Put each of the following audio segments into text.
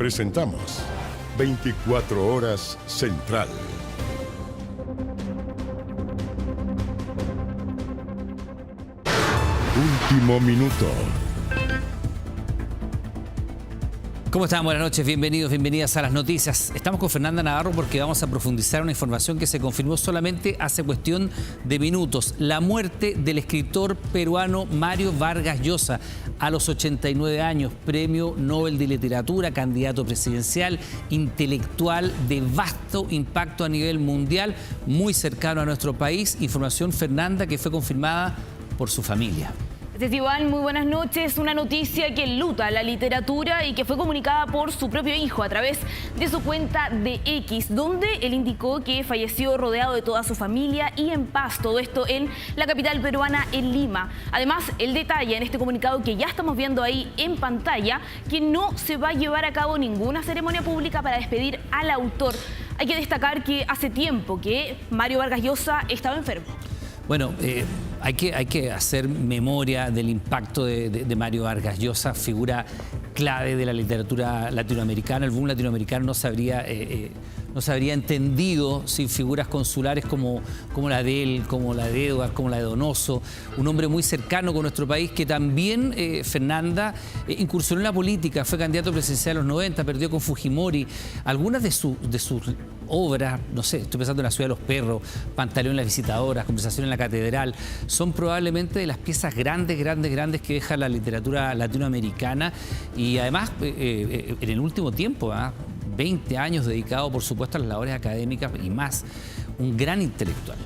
Presentamos 24 Horas Central. Último minuto. ¿Cómo están? Buenas noches, bienvenidos, bienvenidas a las noticias. Estamos con Fernanda Navarro porque vamos a profundizar una información que se confirmó solamente hace cuestión de minutos. La muerte del escritor peruano Mario Vargas Llosa a los 89 años, Premio Nobel de Literatura, candidato presidencial, intelectual de vasto impacto a nivel mundial, muy cercano a nuestro país. Información, Fernanda, que fue confirmada por su familia. Gracias, Iván. Muy buenas noches. Una noticia que enluta la literatura y que fue comunicada por su propio hijo a través de su cuenta de X, donde él indicó que falleció rodeado de toda su familia y en paz. Todo esto en la capital peruana, en Lima. Además, él detalla en este comunicado que ya estamos viendo ahí en pantalla que no se va a llevar a cabo ninguna ceremonia pública para despedir al autor. Hay que destacar que hace tiempo que Mario Vargas Llosa estaba enfermo. Bueno, hay que hacer memoria del impacto de Mario Vargas Llosa, figura clave de la literatura latinoamericana. El boom latinoamericano no se habría entendido sin figuras consulares como la de él, como la de Edward, como la de Donoso. Un hombre muy cercano con nuestro país que también, Fernanda, incursionó en la política, fue candidato presidencial en los 90, perdió con Fujimori. Algunas de sus obras, no sé, estoy pensando en La ciudad de los perros, Pantaleón y las visitadoras, Conversación en la catedral, son probablemente de las piezas grandes que deja la literatura latinoamericana y además en el último tiempo, 20 años dedicado por supuesto a las labores académicas y más, un gran intelectual.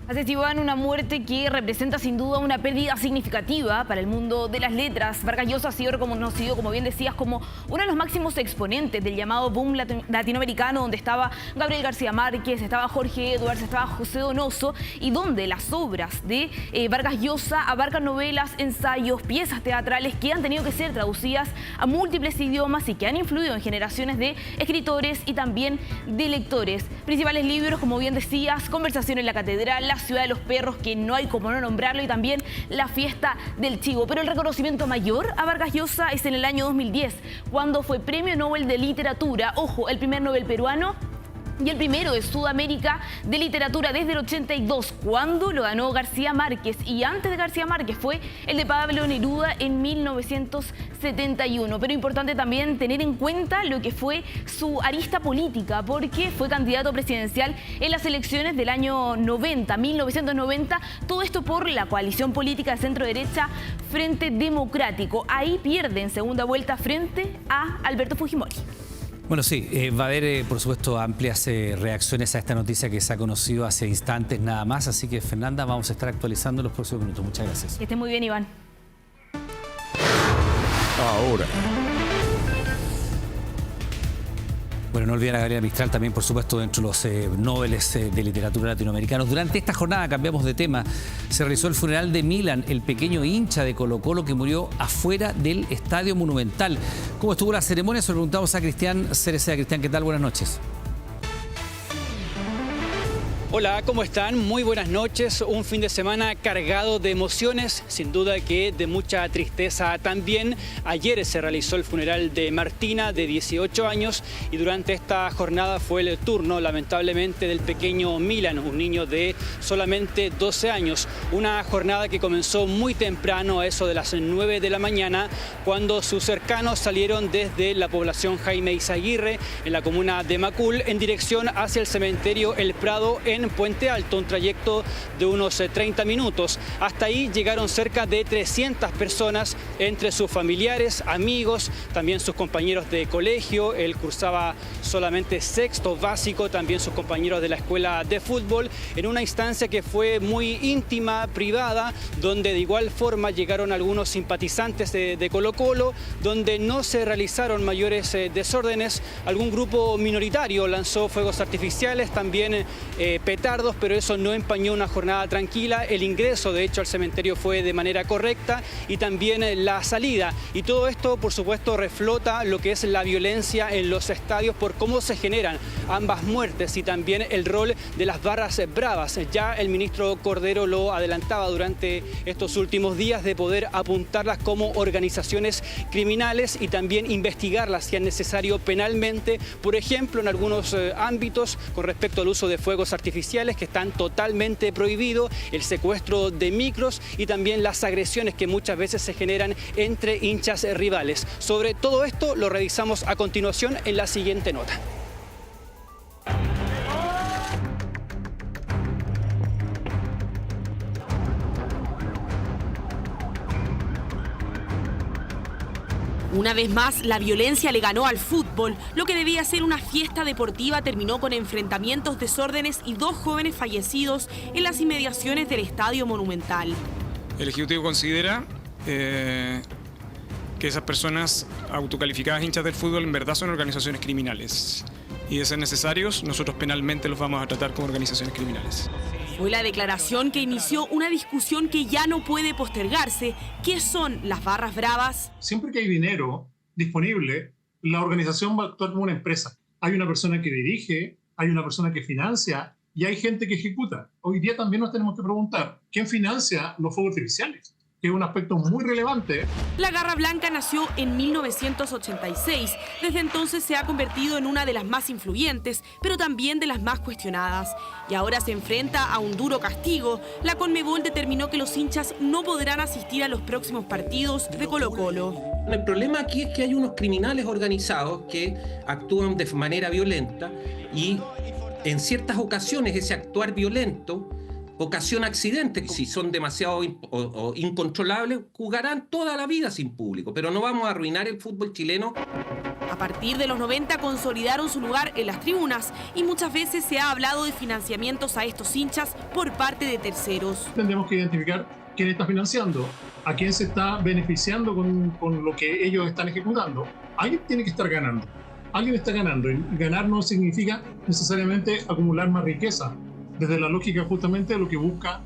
Así es, Iván, una muerte que representa sin duda una pérdida significativa para el mundo de las letras. Vargas Llosa ha sido reconocido, como bien decías, como uno de los máximos exponentes del llamado boom latinoamericano, donde estaba Gabriel García Márquez, estaba Jorge Edwards, estaba José Donoso, y donde las obras de Vargas Llosa abarcan novelas, ensayos, piezas teatrales que han tenido que ser traducidas a múltiples idiomas y que han influido en generaciones de escritores y también de lectores. Principales libros, como bien decías, Conversación en la catedral, La ciudad de los perros, que no hay como no nombrarlo, y también La fiesta del chivo. Pero el reconocimiento mayor a Vargas Llosa es en el año 2010, cuando fue Premio Nobel de Literatura. Ojo, el primer Nobel peruano y el primero de Sudamérica de literatura desde el 82, cuando lo ganó García Márquez. Y antes de García Márquez fue el de Pablo Neruda en 1971. Pero importante también tener en cuenta lo que fue su arista política, porque fue candidato presidencial en las elecciones del año 1990. Todo esto por la coalición política de centro-derecha Frente Democrático. Ahí pierde en segunda vuelta frente a Alberto Fujimori. Bueno, sí, va a haber, por supuesto, amplias reacciones a esta noticia que se ha conocido hace instantes nada más. Así que, Fernanda, vamos a estar actualizando en los próximos minutos. Muchas gracias. Que esté muy bien, Iván. Ahora. Bueno, no olviden a Gabriela Mistral también, por supuesto, dentro de los Nobeles de literatura latinoamericanos. Durante esta jornada, cambiamos de tema, se realizó el funeral de Milan, el pequeño hincha de Colo-Colo que murió afuera del Estadio Monumental. ¿Cómo estuvo la ceremonia? Se lo preguntamos a Cristian Cereceda. Cristian, ¿qué tal? Buenas noches. Hola, ¿cómo están? Muy buenas noches. Un fin de semana cargado de emociones, sin duda que de mucha tristeza también. Ayer se realizó el funeral de Martina, de 18 años, y durante esta jornada fue el turno, lamentablemente, del pequeño Milan, un niño de solamente 12 años. Una jornada que comenzó muy temprano, a eso de las 9 de la mañana, cuando sus cercanos salieron desde la población Jaime Izaguirre, en la comuna de Macul, en dirección hacia el cementerio El Prado, en Puente Alto, un trayecto de unos 30 minutos. Hasta ahí llegaron cerca de 300 personas, entre sus familiares, amigos, también sus compañeros de colegio. Él cursaba solamente sexto básico, también sus compañeros de la escuela de fútbol, en una instancia que fue muy íntima, privada, donde de igual forma llegaron algunos simpatizantes de Colo-Colo, donde no se realizaron mayores desórdenes. Algún grupo minoritario lanzó fuegos artificiales, también petardos, pero eso no empañó una jornada tranquila. El ingreso, de hecho, al cementerio fue de manera correcta y también la salida. Y todo esto, por supuesto, reflota lo que es la violencia en los estadios por cómo se generan ambas muertes y también el rol de las barras bravas. Ya el ministro Cordero lo adelantaba durante estos últimos días, de poder apuntarlas como organizaciones criminales y también investigarlas si es necesario penalmente, por ejemplo, en algunos ámbitos con respecto al uso de fuegos artificiales que están totalmente prohibidos, el secuestro de micros y también las agresiones que muchas veces se generan entre hinchas rivales. Sobre todo esto lo revisamos a continuación en la siguiente nota. Una vez más, la violencia le ganó al fútbol. Lo que debía ser una fiesta deportiva terminó con enfrentamientos, desórdenes y 2 jóvenes fallecidos en las inmediaciones del Estadio Monumental. El Ejecutivo considera que esas personas autocalificadas hinchas del fútbol en verdad son organizaciones criminales. Y de ser necesarios, nosotros penalmente los vamos a tratar como organizaciones criminales. Fue la declaración que inició una discusión que ya no puede postergarse. ¿Qué son las barras bravas? Siempre que hay dinero disponible, la organización va a actuar como una empresa. Hay una persona que dirige, hay una persona que financia y hay gente que ejecuta. Hoy día también nos tenemos que preguntar, ¿quién financia los fuegos artificiales? Que es un aspecto muy relevante. La Garra Blanca nació en 1986. Desde entonces se ha convertido en una de las más influyentes, pero también de las más cuestionadas. Y ahora se enfrenta a un duro castigo. La Conmebol determinó que los hinchas no podrán asistir a los próximos partidos de Colo-Colo. El problema aquí es que hay unos criminales organizados que actúan de manera violenta y en ciertas ocasiones ese actuar violento ocasiona accidentes. Si son demasiado incontrolables, jugarán toda la vida sin público, pero no vamos a arruinar el fútbol chileno. A partir de los 90 consolidaron su lugar en las tribunas y muchas veces se ha hablado de financiamientos a estos hinchas por parte de terceros. Tendremos que identificar quién está financiando, a quién se está beneficiando con lo que ellos están ejecutando. Alguien tiene que estar ganando. Alguien está ganando y ganar no significa necesariamente acumular más riqueza. Desde la lógica justamente de lo que busca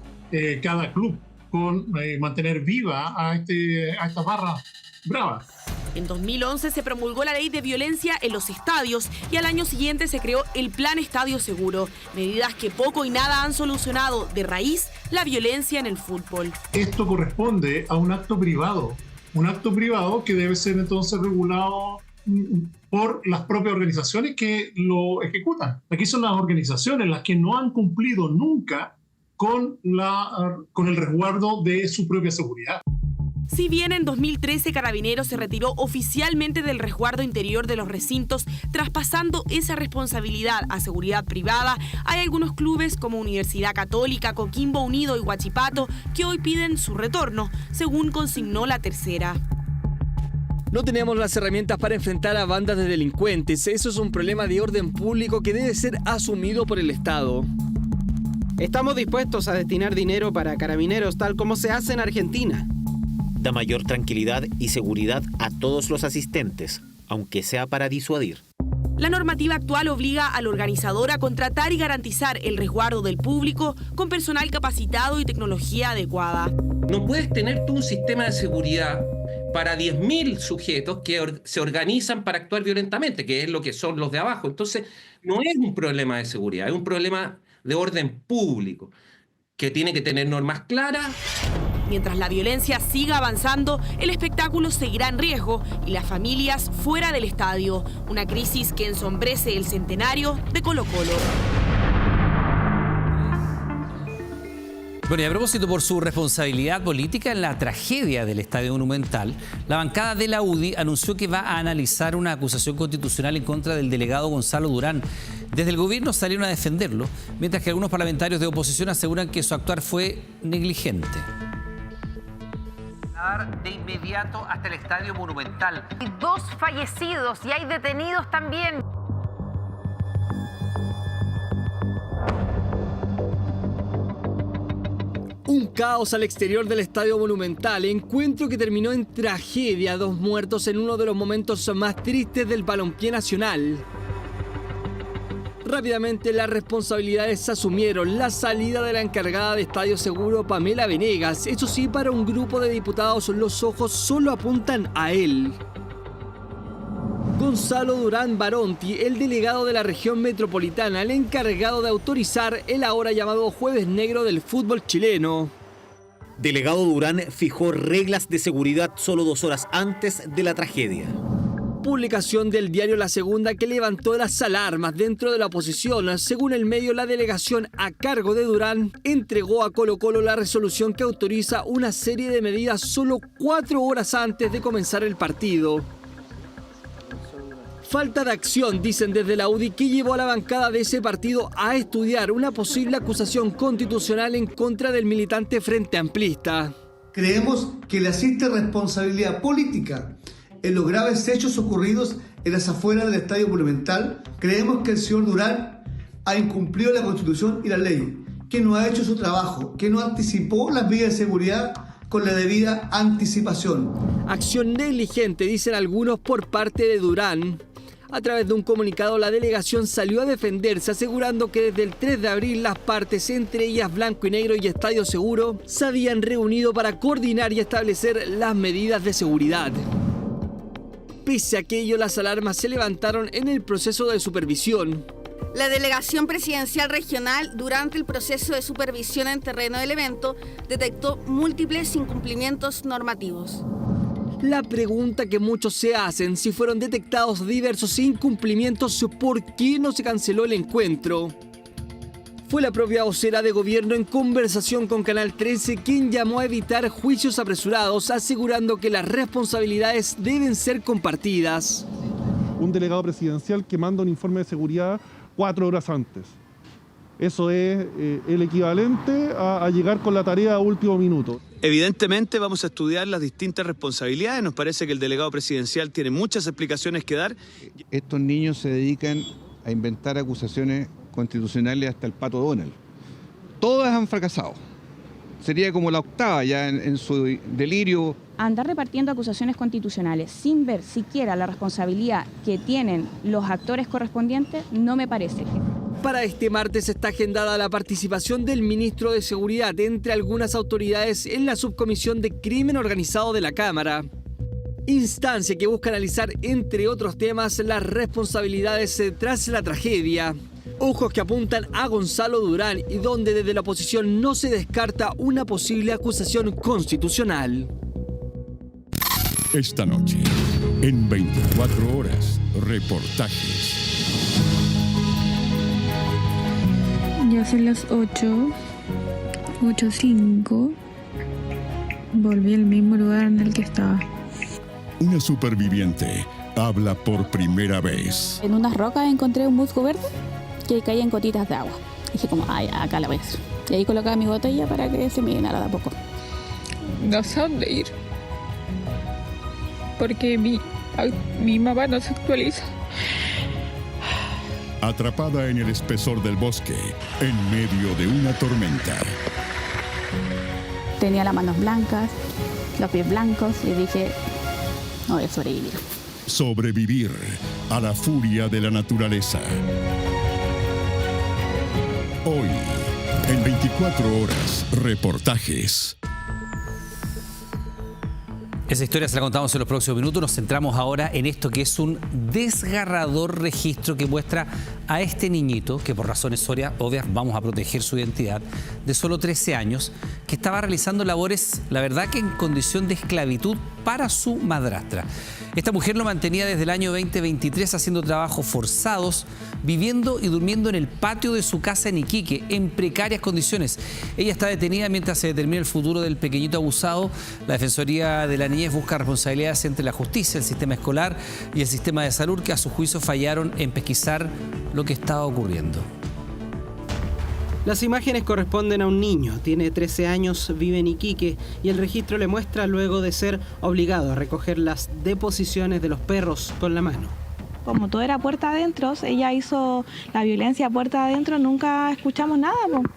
cada club, con mantener viva a estas barras bravas. En 2011 se promulgó la ley de violencia en los estadios y al año siguiente se creó el Plan Estadio Seguro, medidas que poco y nada han solucionado de raíz la violencia en el fútbol. Esto corresponde a un acto privado que debe ser entonces regulado por las propias organizaciones que lo ejecutan. Aquí son las organizaciones las que no han cumplido nunca con el resguardo de su propia seguridad. Si bien en 2013 Carabineros se retiró oficialmente del resguardo interior de los recintos, traspasando esa responsabilidad a seguridad privada, hay algunos clubes como Universidad Católica, Coquimbo Unido y Huachipato que hoy piden su retorno, según consignó la tercera. No tenemos las herramientas para enfrentar a bandas de delincuentes. Eso es un problema de orden público que debe ser asumido por el Estado. Estamos dispuestos a destinar dinero para Carabineros, tal como se hace en Argentina. Da mayor tranquilidad y seguridad a todos los asistentes, aunque sea para disuadir. La normativa actual obliga al organizador a contratar y garantizar el resguardo del público con personal capacitado y tecnología adecuada. No puedes tener tú un sistema de seguridad para 10.000 sujetos que se organizan para actuar violentamente, que es lo que son los de abajo. Entonces, no es un problema de seguridad, es un problema de orden público, que tiene que tener normas claras. Mientras la violencia siga avanzando, el espectáculo seguirá en riesgo y las familias fuera del estadio. Una crisis que ensombrece el centenario de Colo-Colo. Bueno, y a propósito por su responsabilidad política en la tragedia del Estadio Monumental, la bancada de la UDI anunció que va a analizar una acusación constitucional en contra del delegado Gonzalo Durán. Desde el gobierno salieron a defenderlo, mientras que algunos parlamentarios de oposición aseguran que su actuar fue negligente. De inmediato hasta el Estadio Monumental. Hay 2 fallecidos y hay detenidos también. Un caos al exterior del Estadio Monumental, encuentro que terminó en tragedia, 2 muertos en uno de los momentos más tristes del balompié nacional. Rápidamente las responsabilidades se asumieron. La salida de la encargada de Estadio Seguro, Pamela Venegas. Eso sí, para un grupo de diputados los ojos solo apuntan a él. Gonzalo Durán Baronti, el delegado de la región metropolitana, el encargado de autorizar el ahora llamado Jueves Negro del fútbol chileno. Delegado Durán fijó reglas de seguridad solo 2 horas antes de la tragedia. Publicación del diario La Segunda que levantó las alarmas dentro de la oposición. Según el medio, la delegación a cargo de Durán entregó a Colo-Colo la resolución que autoriza una serie de medidas solo 4 horas antes de comenzar el partido. Falta de acción, dicen desde la UDI, que llevó a la bancada de ese partido a estudiar una posible acusación constitucional en contra del militante Frente Amplista. Creemos que le asiste responsabilidad política en los graves hechos ocurridos en las afueras del Estadio Monumental. Creemos que el señor Durán ha incumplido la Constitución y la ley, que no ha hecho su trabajo, que no anticipó las medidas de seguridad con la debida anticipación. Acción negligente, dicen algunos, por parte de Durán. A través de un comunicado, la delegación salió a defenderse, asegurando que desde el 3 de abril las partes, entre ellas Blanco y Negro y Estadio Seguro, se habían reunido para coordinar y establecer las medidas de seguridad. Pese a aquello, las alarmas se levantaron en el proceso de supervisión. La delegación presidencial regional, durante el proceso de supervisión en terreno del evento, detectó múltiples incumplimientos normativos. La pregunta que muchos se hacen: si fueron detectados diversos incumplimientos, ¿por qué no se canceló el encuentro? Fue la propia vocera de gobierno, en conversación con Canal 13, quien llamó a evitar juicios apresurados, asegurando que las responsabilidades deben ser compartidas. Un delegado presidencial que manda un informe de seguridad 4 horas antes. Eso es el equivalente a llegar con la tarea a último minuto. Evidentemente vamos a estudiar las distintas responsabilidades. Nos parece que el delegado presidencial tiene muchas explicaciones que dar. Estos niños se dedican a inventar acusaciones constitucionales hasta el Pato Donald. Todas han fracasado. Sería como la octava ya en su delirio. Andar repartiendo acusaciones constitucionales sin ver siquiera la responsabilidad que tienen los actores correspondientes no me parece. Para este martes está agendada la participación del ministro de Seguridad entre algunas autoridades en la subcomisión de crimen organizado de la Cámara. Instancia que busca analizar, entre otros temas, las responsabilidades tras la tragedia. Ojos que apuntan a Gonzalo Durán y donde desde la oposición no se descarta una posible acusación constitucional. Esta noche, en 24 horas, reportajes. Ya son las 8:05. Volví al mismo lugar en el que estaba. Una superviviente habla por primera vez. En unas rocas encontré un musgo verde que caía en gotitas de agua. Dije como, ay, acá la voy a hacer. Y ahí colocaba mi botella para que se me llenara de a poco. No sé dónde ir. Porque mi mapa no se actualiza. Atrapada en el espesor del bosque, en medio de una tormenta. Tenía las manos blancas, los pies blancos y dije, no voy a sobrevivir. Sobrevivir a la furia de la naturaleza. Hoy, en 24 horas, reportajes. Esa historia se la contamos en los próximos minutos. Nos centramos ahora en esto que es un desgarrador registro que muestra a este niñito, que por razones obvias vamos a proteger su identidad, de solo 13 años, que estaba realizando labores, la verdad que en condición de esclavitud para su madrastra. Esta mujer lo mantenía desde el año 2023 haciendo trabajos forzados, viviendo y durmiendo en el patio de su casa en Iquique, en precarias condiciones. Ella está detenida mientras se determina el futuro del pequeñito abusado. La Defensoría de la Niñez busca responsabilidades entre la justicia, el sistema escolar y el sistema de salud, que a su juicio fallaron en pesquisar lo que estaba ocurriendo. Las imágenes corresponden a un niño, tiene 13 años, vive en Iquique y el registro le muestra luego de ser obligado a recoger las deposiciones de los perros con la mano. Como todo era puerta adentro, ella hizo la violencia puerta adentro, nunca escuchamos nada.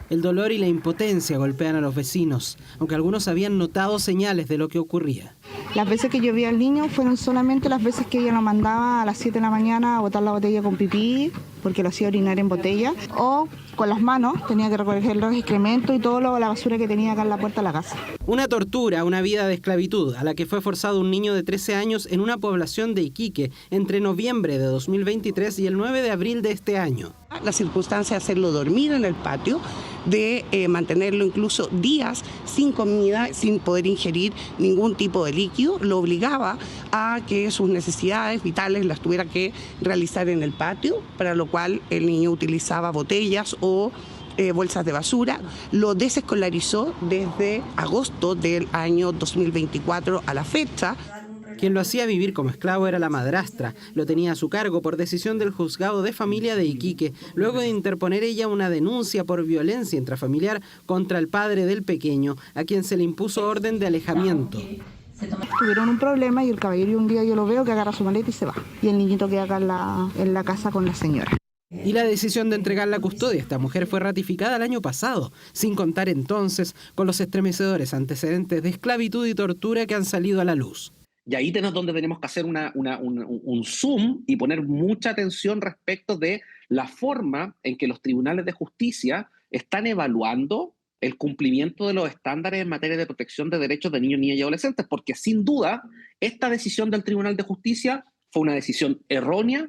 El dolor y la impotencia golpean a los vecinos, aunque algunos habían notado señales de lo que ocurría. Las veces que yo vi al niño fueron solamente las veces que ella lo mandaba a las 7 de la mañana a botar la botella con pipí, porque lo hacía orinar en botella, o con las manos tenía que recoger los excrementos y toda la basura que tenía acá en la puerta de la casa. Una tortura, una vida de esclavitud a la que fue forzado un niño de 13 años en una población de Iquique entre noviembre de 2023 y el 9 de abril de este año. La circunstancia de hacerlo dormir en el patio, de mantenerlo incluso días sin comida, sin poder ingerir ningún tipo de líquido, lo obligaba a que sus necesidades vitales las tuviera que realizar en el patio, para lo cual el niño utilizaba botellas o bolsas de basura. Lo desescolarizó desde agosto del año 2024 a la fecha. Quien lo hacía vivir como esclavo era la madrastra. Lo tenía a su cargo por decisión del juzgado de familia de Iquique, luego de interponer ella una denuncia por violencia intrafamiliar contra el padre del pequeño, a quien se le impuso orden de alejamiento. Tuvieron un problema y el caballero un día yo lo veo que agarra su maleta y se va. Y el niñito queda acá en la casa con la señora. Y la decisión de entregar la custodia a esta mujer fue ratificada el año pasado, sin contar entonces con los estremecedores antecedentes de esclavitud y tortura que han salido a la luz. Y ahí es donde tenemos que hacer un zoom y poner mucha atención respecto de la forma en que los tribunales de justicia están evaluando el cumplimiento de los estándares en materia de protección de derechos de niños, niñas y adolescentes, porque sin duda esta decisión del Tribunal de Justicia fue una decisión errónea.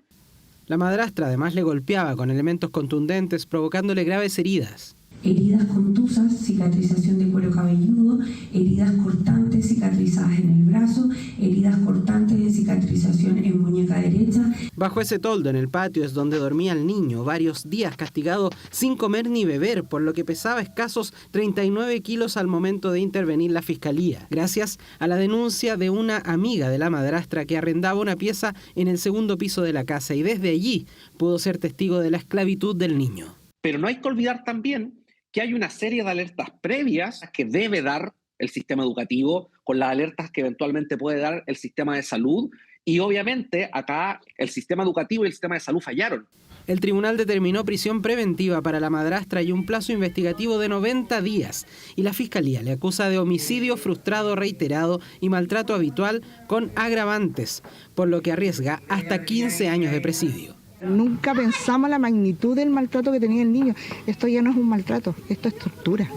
La madrastra además le golpeaba con elementos contundentes, provocándole graves heridas. Heridas contusas, cicatrización de cuero cabelludo, heridas cortantes, cicatrizadas en el brazo, heridas cortantes de cicatrización en muñeca derecha. Bajo ese toldo en el patio es donde dormía el niño, varios días castigado sin comer ni beber, por lo que pesaba escasos 39 kilos al momento de intervenir la fiscalía, gracias a la denuncia de una amiga de la madrastra que arrendaba una pieza en el segundo piso de la casa y desde allí pudo ser testigo de la esclavitud del niño. Pero no hay que olvidar también que hay una serie de alertas previas que debe dar el sistema educativo, con las alertas que eventualmente puede dar el sistema de salud, y obviamente acá el sistema educativo y el sistema de salud fallaron. El tribunal determinó prisión preventiva para la madrastra y un plazo investigativo de 90 días, y la fiscalía le acusa de homicidio frustrado reiterado y maltrato habitual con agravantes, por lo que arriesga hasta 15 años de presidio. Nunca pensamos la magnitud del maltrato que tenía el niño. Esto ya no es un maltrato, esto es tortura.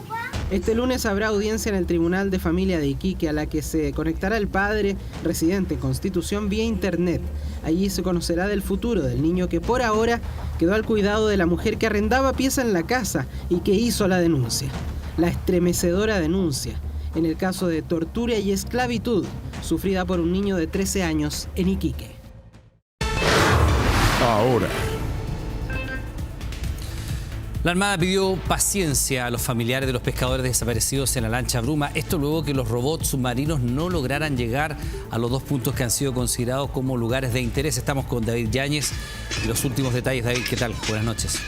Este lunes habrá audiencia en el Tribunal de Familia de Iquique, a la que se conectará el padre residente en Constitución vía internet. Allí se conocerá del futuro del niño que por ahora quedó al cuidado de la mujer que arrendaba pieza en la casa y que hizo la denuncia. La estremecedora denuncia en el caso de tortura y esclavitud sufrida por un niño de 13 años en Iquique. Ahora. La Armada pidió paciencia a los familiares de los pescadores desaparecidos en la lancha Bruma. Esto luego que los robots submarinos no lograran llegar a los 2 puntos que han sido considerados como lugares de interés. Estamos con David Yáñez y los últimos detalles. David, ¿qué tal? Buenas noches.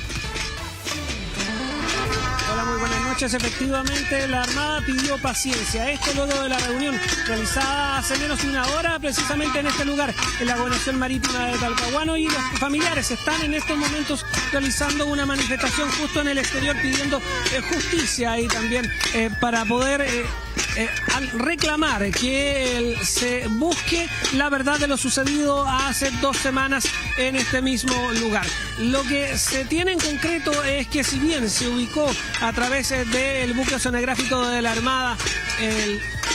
Hola, muy buenas noches. Efectivamente, la Armada pidió paciencia. Esto luego de la reunión realizada hace menos de una hora, precisamente en este lugar, en la gobernación marítima de Talcahuano, y los familiares están en estos momentos realizando una manifestación justo en el exterior pidiendo justicia y también para poder reclamar que se busque la verdad de lo sucedido hace 2 semanas en este mismo lugar. Lo que se tiene en concreto es que si bien se ubicó a través del buque oceanográfico de la Armada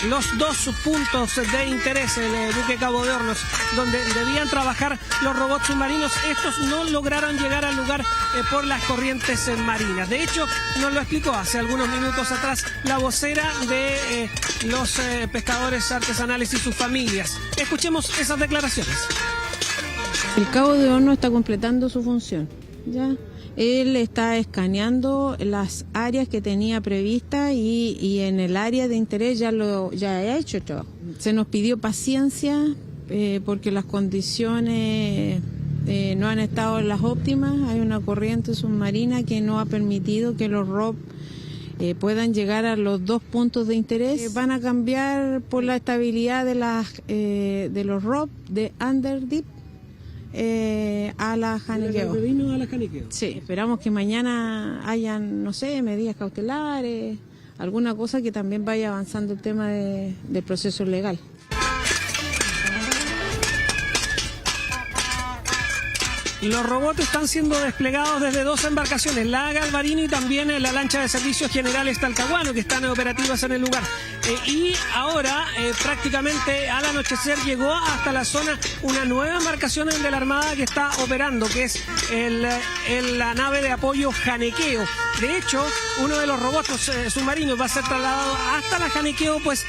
los 2 puntos de interés, el buque Cabo de Hornos, donde debían trabajar los robots submarinos, estos no lograron llegar al lugar por las corrientes marinas. De hecho, nos lo explicó hace algunos minutos atrás la vocera de los pescadores artesanales y sus familias. Escuchemos esas declaraciones. El Cabo de Hornos está completando su función, ¿ya? Él está escaneando las áreas que tenía previstas y en el área de interés ya ha hecho el trabajo. Se nos pidió paciencia porque las condiciones no han estado las óptimas. Hay una corriente submarina que no ha permitido que los ROV puedan llegar a los 2 puntos de interés. Van a cambiar por la estabilidad de los ROV de Underdeep a la Janiqueo. Sí, esperamos que mañana hayan, no sé, medidas cautelares, alguna cosa que también vaya avanzando el tema del proceso legal. Los robots están siendo desplegados desde 2 embarcaciones, la Galvarini y también la lancha de servicios generales Talcahuano, que están operativas en el lugar. Y ahora, prácticamente al anochecer, llegó hasta la zona una nueva embarcación de la Armada que está operando, que es la nave de apoyo Janequeo. De hecho, uno de los robots submarinos va a ser trasladado hasta la Janequeo, pues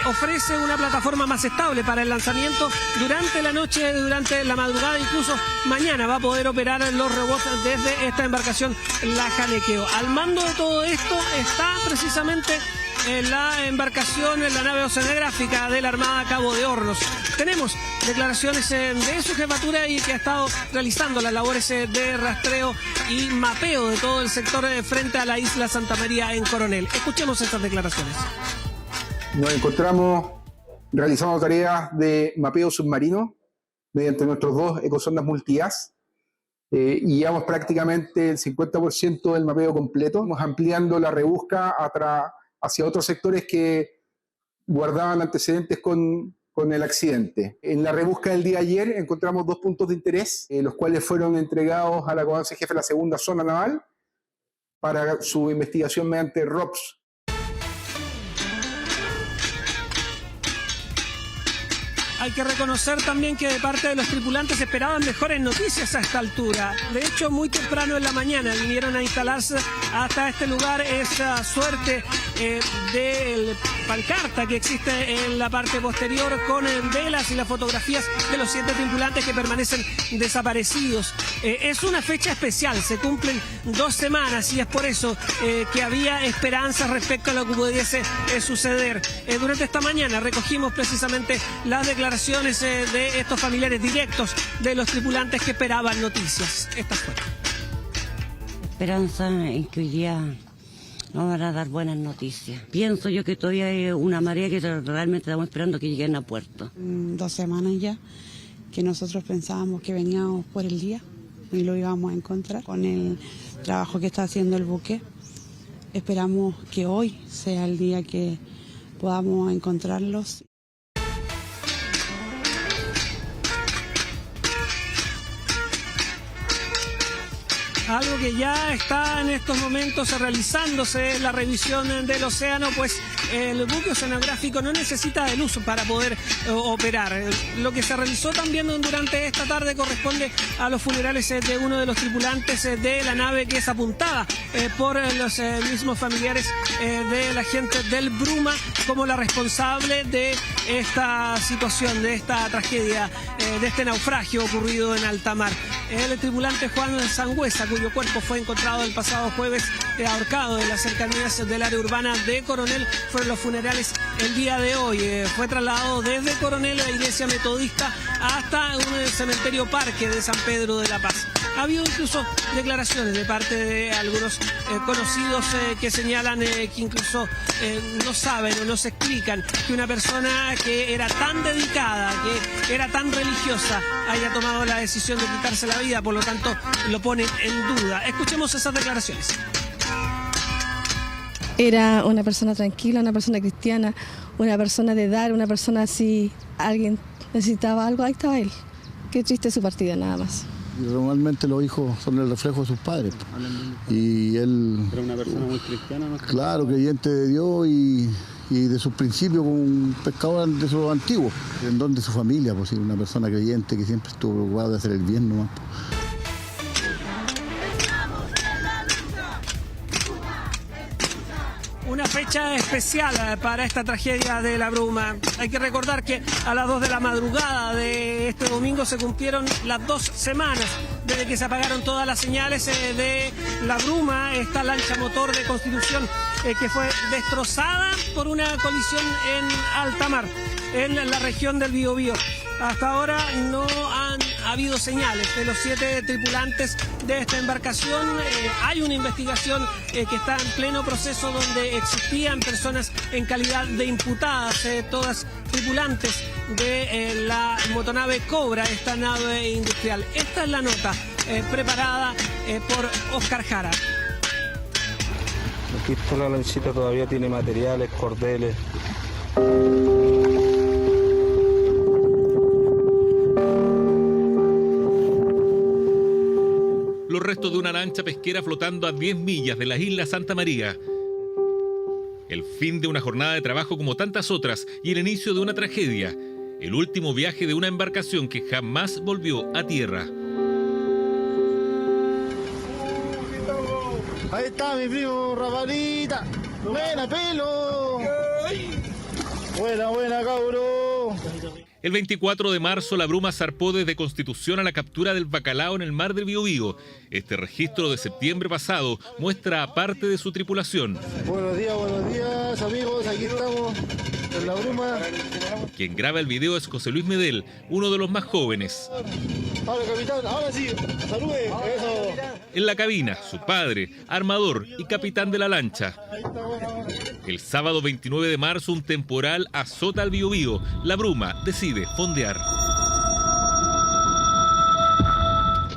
ofrece una plataforma más estable para el lanzamiento durante la noche, durante la madrugada, incluso mañana va a poder operar los robots desde esta embarcación, la Janequeo. Al mando de todo esto está precisamente la embarcación, la nave oceanográfica de la Armada Cabo de Hornos. Tenemos declaraciones de su jefatura y que ha estado realizando las labores de rastreo y mapeo de todo el sector frente a la isla Santa María en Coronel. Escuchemos estas declaraciones. Nos encontramos realizando tareas de mapeo submarino mediante nuestros 2 ecosondas multi-as. Y llevamos prácticamente el 50% del mapeo completo. Vamos ampliando la rebusca hacia otros sectores que guardaban antecedentes con el accidente. En la rebusca del día de ayer encontramos 2 puntos de interés, los cuales fueron entregados a la comandante jefe de la segunda zona naval para su investigación mediante ROPS. Hay que reconocer también que de parte de los tripulantes esperaban mejores noticias a esta altura. De hecho, muy temprano en la mañana vinieron a instalarse hasta este lugar esa suerte de pancarta que existe en la parte posterior con velas y las fotografías de los 7 tripulantes que permanecen desaparecidos. Es una fecha especial, se cumplen 2 semanas y es por eso que había esperanzas respecto a lo que pudiese suceder. Durante esta mañana recogimos precisamente las declaraciones de estos familiares directos de los tripulantes que esperaban noticias. Estas fueron. Esperanza en que hoy día nos van a dar buenas noticias. Pienso yo que todavía hay una marea que realmente estamos esperando que lleguen a puerto. 2 semanas ya que nosotros pensábamos que veníamos por el día y lo íbamos a encontrar con el trabajo que está haciendo el buque. Esperamos que hoy sea el día que podamos encontrarlos. Algo que ya está en estos momentos realizándose, la revisión del océano, pues el buque oceanográfico no necesita de luz para poder operar. Lo que se realizó también durante esta tarde corresponde a los funerales de uno de los tripulantes de la nave que es apuntada por los mismos familiares de la gente del Bruma como la responsable de esta situación, de esta tragedia, de este naufragio ocurrido en alta mar. El tripulante Juan Sangüesa, cuyo cuerpo fue encontrado el pasado jueves ahorcado en las cercanías del área urbana de Coronel, fueron los funerales el día de hoy. Fue trasladado desde Coronel, la iglesia metodista, hasta un cementerio parque de San Pedro de la Paz. Ha habido incluso declaraciones de parte de algunos conocidos que señalan que incluso no saben o no se explican que una persona que era tan dedicada, que era tan religiosa, haya tomado la decisión de quitarse la vida, por lo tanto lo ponen en duda. Escuchemos esas declaraciones. Era una persona tranquila, una persona cristiana, una persona de dar, una persona así, alguien necesitaba algo, ahí estaba él. Qué triste su partida, nada más. Y normalmente los hijos son el reflejo de sus padres. Y él... Era una persona muy cristiana, ¿no? Claro, creyente de Dios y de sus principios como un pescador de esos antiguos. En don de su familia, pues sí, una persona creyente que siempre estuvo preocupada de hacer el bien nomás. Una fecha especial para esta tragedia de la Bruma. Hay que recordar que a las 2 de la madrugada de este domingo se cumplieron las 2 semanas desde que se apagaron todas las señales de la Bruma, esta lancha motor de Constitución que fue destrozada por una colisión en alta mar, en la región del Biobío. Hasta ahora no han habido señales de los 7 tripulantes de esta embarcación. Hay una investigación que está en pleno proceso donde existían personas en calidad de imputadas, todas tripulantes de la motonave Cobra, esta nave industrial. Esta es la nota preparada por Oscar Jara. Aquí está la lanchita, todavía tiene materiales, cordeles. los restos de una lancha pesquera flotando a 10 millas de la isla Santa María. El fin de una jornada de trabajo como tantas otras y el inicio de una tragedia. El último viaje de una embarcación que jamás volvió a tierra. Ahí está mi primo Rafaelita. Buena pelo. Buena, cabro. El 24 de marzo la bruma zarpó desde Constitución a la captura del bacalao en el mar del Biobío. Este registro de septiembre pasado muestra a parte de su tripulación. Buenos días amigos, aquí estamos en la bruma. Quien graba el video es José Luis Medel, uno de los más jóvenes. Ahora capitán, ahora sí, salude. Eso. En la cabina, su padre, armador y capitán de la lancha. El sábado 29 de marzo un temporal azota al Biobío. La bruma decide fondear.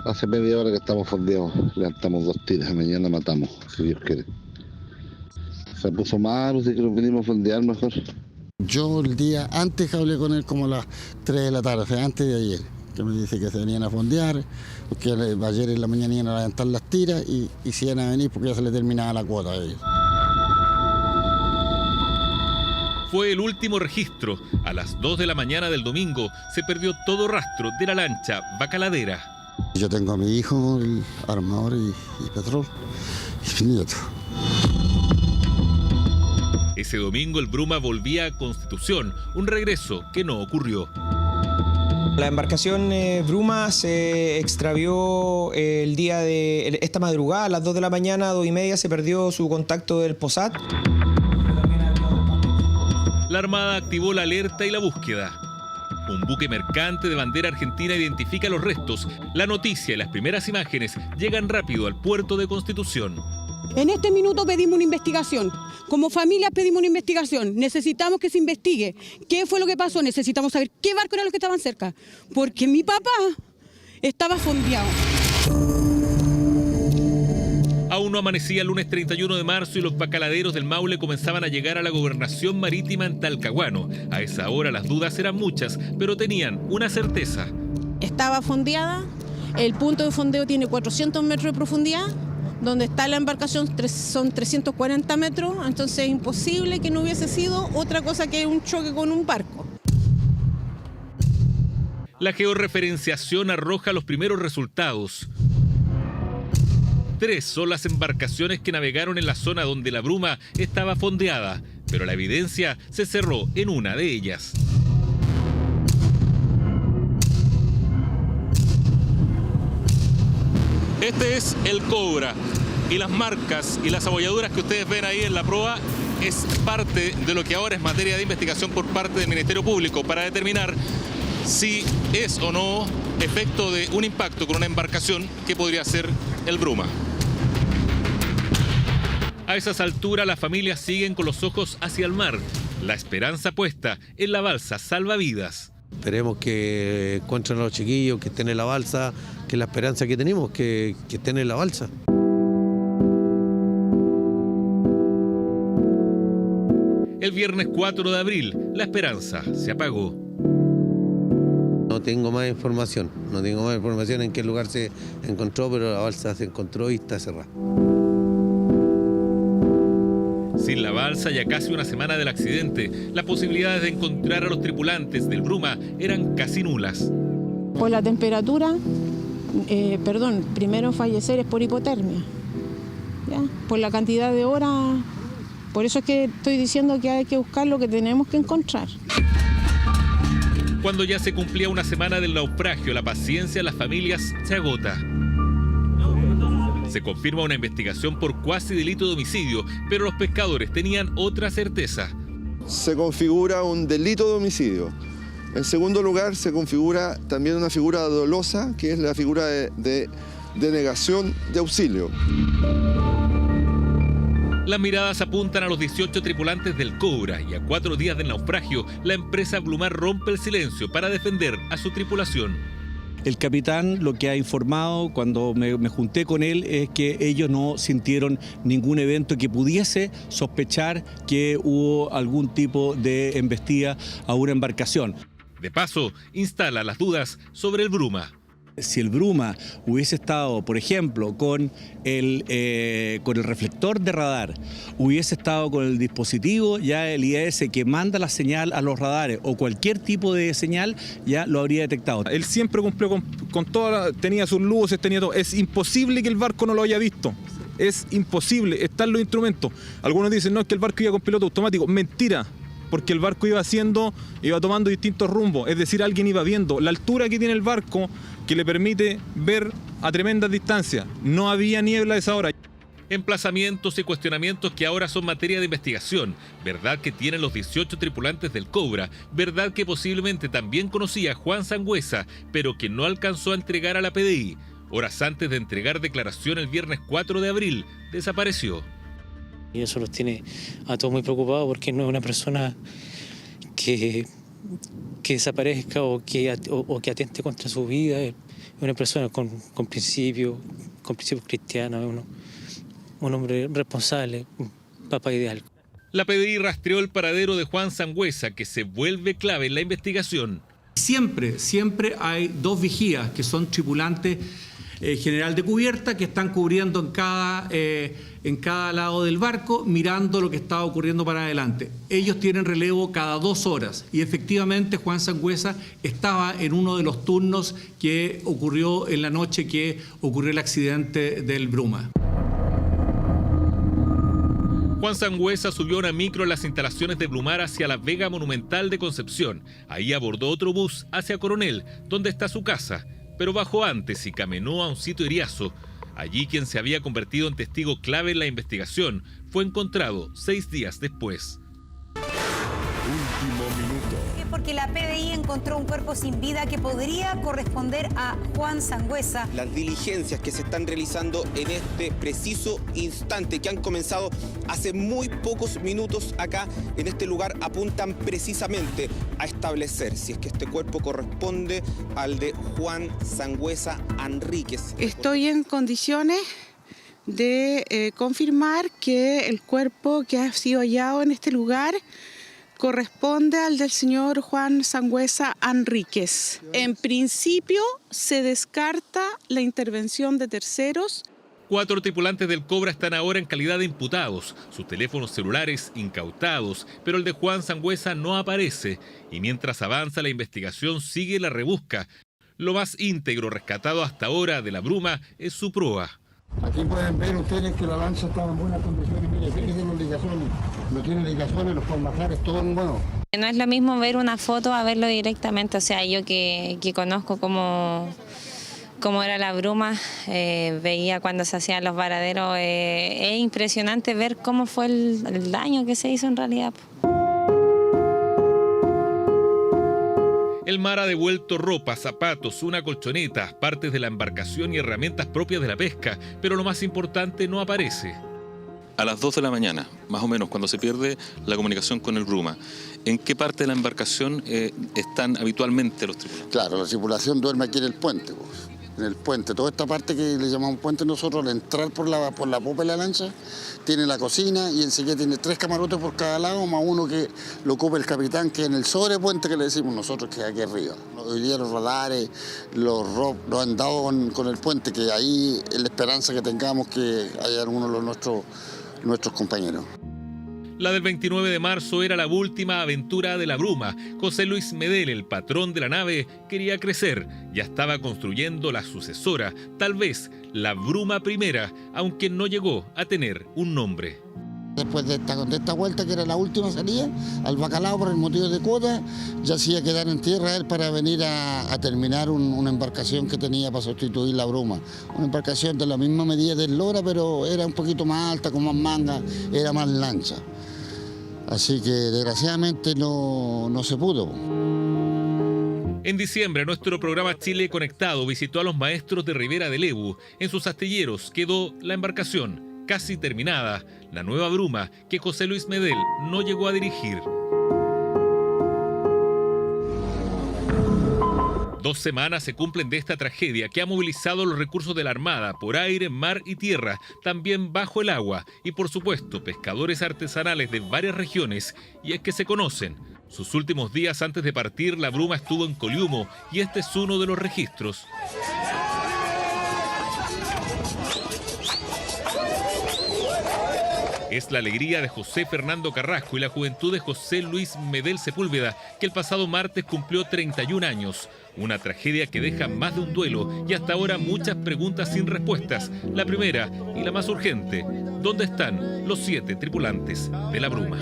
Hace media hora que estamos fondeados. Levantamos 2 tiras, mañana matamos, si Dios quiere. Se puso malo, así que nos venimos a fondear mejor. Yo el día antes hablé con él como a las 3 de la tarde, o sea, antes de ayer, que me dice que se venían a fondear, porque ayer en la mañana iban a levantar las tiras y se iban a venir porque ya se le terminaba la cuota a ellos. Fue el último registro. A las 2 de la mañana del domingo se perdió todo rastro de la lancha Bacaladera. Yo tengo a mi hijo, el armador y patrón, y mi nieto. Ese domingo el Bruma volvía a Constitución, un regreso que no ocurrió. La embarcación Bruma se extravió el día de esta madrugada, a las 2 de la mañana, 2:30, se perdió su contacto del POSAT. La Armada activó la alerta y la búsqueda. Un buque mercante de bandera argentina identifica los restos. La noticia y las primeras imágenes llegan rápido al puerto de Constitución. En este minuto pedimos una investigación. Como familia pedimos una investigación. Necesitamos que se investigue. ¿Qué fue lo que pasó? Necesitamos saber qué barco eran los que estaban cerca. Porque mi papá estaba fondeado. Aún no amanecía el lunes 31 de marzo y los bacaladeros del Maule comenzaban a llegar a la gobernación marítima en Talcahuano. A esa hora las dudas eran muchas, pero tenían una certeza. Estaba fondeada. El punto de fondeo tiene 400 metros de profundidad. Donde está la embarcación son 340 metros, entonces es imposible que no hubiese sido otra cosa que un choque con un barco. La georreferenciación arroja los primeros resultados. 3 son las embarcaciones que navegaron en la zona donde la Bruma estaba fondeada, pero la evidencia se cerró en una de ellas. Este es el Cobra y las marcas y las abolladuras que ustedes ven ahí en la proa es parte de lo que ahora es materia de investigación por parte del Ministerio Público para determinar si es o no efecto de un impacto con una embarcación que podría ser el Bruma. A esas alturas las familias siguen con los ojos hacia el mar, la esperanza puesta en la balsa salvavidas. Esperemos que encuentren a los chiquillos, que estén en la balsa, que es la esperanza que tenemos, que estén en la balsa. El viernes 4 de abril, la esperanza se apagó. No tengo más información en qué lugar se encontró, pero la balsa se encontró y está cerrada. Sin la balsa y a casi una semana del accidente, las posibilidades de encontrar a los tripulantes del Bruma eran casi nulas. Por la temperatura, primero fallecer es por hipotermia. ¿Ya? Por la cantidad de horas, por eso es que estoy diciendo que hay que buscar lo que tenemos que encontrar. Cuando ya se cumplía una semana del naufragio, la paciencia de las familias se agota. Se confirma una investigación por cuasi delito de homicidio, pero los pescadores tenían otra certeza. Se configura un delito de homicidio. En segundo lugar, se configura también una figura dolosa, que es la figura de denegación de auxilio. Las miradas apuntan a los 18 tripulantes del Cobra y a 4 días del naufragio, la empresa Blumar rompe el silencio para defender a su tripulación. El capitán lo que ha informado cuando me junté con él es que ellos no sintieron ningún evento que pudiese sospechar que hubo algún tipo de embestida a una embarcación. De paso, instala las dudas sobre el Bruma. Si el Bruma hubiese estado, por ejemplo, con el reflector de radar, hubiese estado con el dispositivo, ya el IAS que manda la señal a los radares o cualquier tipo de señal, ya lo habría detectado. Él siempre cumplió con toda, tenía sus luces, tenía todo. Es imposible que el barco no lo haya visto. Es imposible, están los instrumentos. Algunos dicen, no, es que el barco iba con piloto automático. Mentira. Porque el barco iba tomando distintos rumbos, es decir, alguien iba viendo la altura que tiene el barco que le permite ver a tremendas distancias. No había niebla a esa hora. Emplazamientos y cuestionamientos que ahora son materia de investigación. ¿Verdad que tienen los 18 tripulantes del Cobra? ¿Verdad que posiblemente también conocía a Juan Sangüesa, pero que no alcanzó a entregar a la PDI? Horas antes de entregar declaración el viernes 4 de abril, desapareció. Y eso los tiene a todos muy preocupados porque no es una persona que desaparezca o que atente contra su vida. Es una persona con principios cristianos, un hombre responsable, un papá ideal. La PDI rastreó el paradero de Juan Sangüesa, que se vuelve clave en la investigación. Siempre hay dos vigías que son tripulantes general de cubierta que están cubriendo en cada lado del barco, mirando lo que está ocurriendo para adelante. Ellos tienen relevo cada 2 horas y efectivamente Juan Sangüesa estaba en uno de los turnos que ocurrió en la noche que ocurrió el accidente del Bruma. Juan Sangüesa subió a una micro en las instalaciones de Brumar hacia la Vega Monumental de Concepción. Ahí abordó otro bus hacia Coronel, donde está su casa, pero bajó antes y caminó a un sitio Iriazo. Allí quien se había convertido en testigo clave en la investigación fue encontrado 6 días después. Último minuto. Porque la PDI encontró un cuerpo sin vida que podría corresponder a Juan Sangüesa. Las diligencias que se están realizando en este preciso instante, que han comenzado hace muy pocos minutos acá en este lugar, apuntan precisamente a establecer si es que este cuerpo corresponde al de Juan Sangüesa Enríquez. Estoy en condiciones de confirmar que el cuerpo que ha sido hallado en este lugar corresponde al del señor Juan Sangüesa Enríquez. En principio se descarta la intervención de terceros. 4 tripulantes del Cobra están ahora en calidad de imputados, sus teléfonos celulares incautados, pero el de Juan Sangüesa no aparece y mientras avanza la investigación sigue la rebusca. Lo más íntegro rescatado hasta ahora de la Bruma es su proa. Aquí pueden ver ustedes que la lancha estaba en buenas condiciones. Miren, fíjense los ligazones. No tiene ligazones, los formajares, todo en bueno. No es lo mismo ver una foto a verlo directamente. O sea, yo que conozco cómo era la Bruma, veía cuando se hacían los varaderos. Es impresionante ver cómo fue el daño que se hizo en realidad. El mar ha devuelto ropa, zapatos, una colchoneta, partes de la embarcación y herramientas propias de la pesca, pero lo más importante no aparece. A las 2 de la mañana, más o menos, cuando se pierde la comunicación con el Bruma, ¿en qué parte de la embarcación están habitualmente los tripulantes? Claro, la tripulación duerme aquí en el puente, pues. En el puente, toda esta parte que le llamamos puente nosotros, al entrar por la popa de la lancha, tiene la cocina y enseguida tiene 3 camarotes por cada lado, más uno que lo ocupa el capitán, que es en el sobrepuente que le decimos nosotros, que es aquí arriba. Hoy día los radares, los ROP, los han dado con el puente, que ahí es la esperanza que tengamos que haya alguno de nuestros compañeros. La del 29 de marzo era la última aventura de la Bruma. José Luis Medel, el patrón de la nave, quería crecer. Ya estaba construyendo la sucesora, tal vez la Bruma primera, aunque no llegó a tener un nombre. Después de esta vuelta, que era la última salida, al Bacalao por el motivo de cuota, ya se iba a quedar en tierra él para venir a terminar una embarcación que tenía para sustituir la Bruma. Una embarcación de la misma medida del Lora, pero era un poquito más alta, con más manga, era más lancha. Así que desgraciadamente no se pudo. En diciembre, nuestro programa Chile Conectado visitó a los maestros de Ribera del Ebú. En sus astilleros quedó la embarcación casi terminada, la nueva Bruma, que José Luis Medel no llegó a dirigir. 2 semanas se cumplen de esta tragedia que ha movilizado los recursos de la Armada por aire, mar y tierra, también bajo el agua y por supuesto pescadores artesanales de varias regiones, y es que se conocen. Sus últimos días antes de partir, la bruma estuvo en Coliumo y este es uno de los registros. Es la alegría de José Fernando Carrasco y la juventud de José Luis Medel Sepúlveda, que el pasado martes cumplió 31 años. Una tragedia que deja más de un duelo y hasta ahora muchas preguntas sin respuestas. La primera y la más urgente: ¿dónde están los 7 tripulantes de la bruma?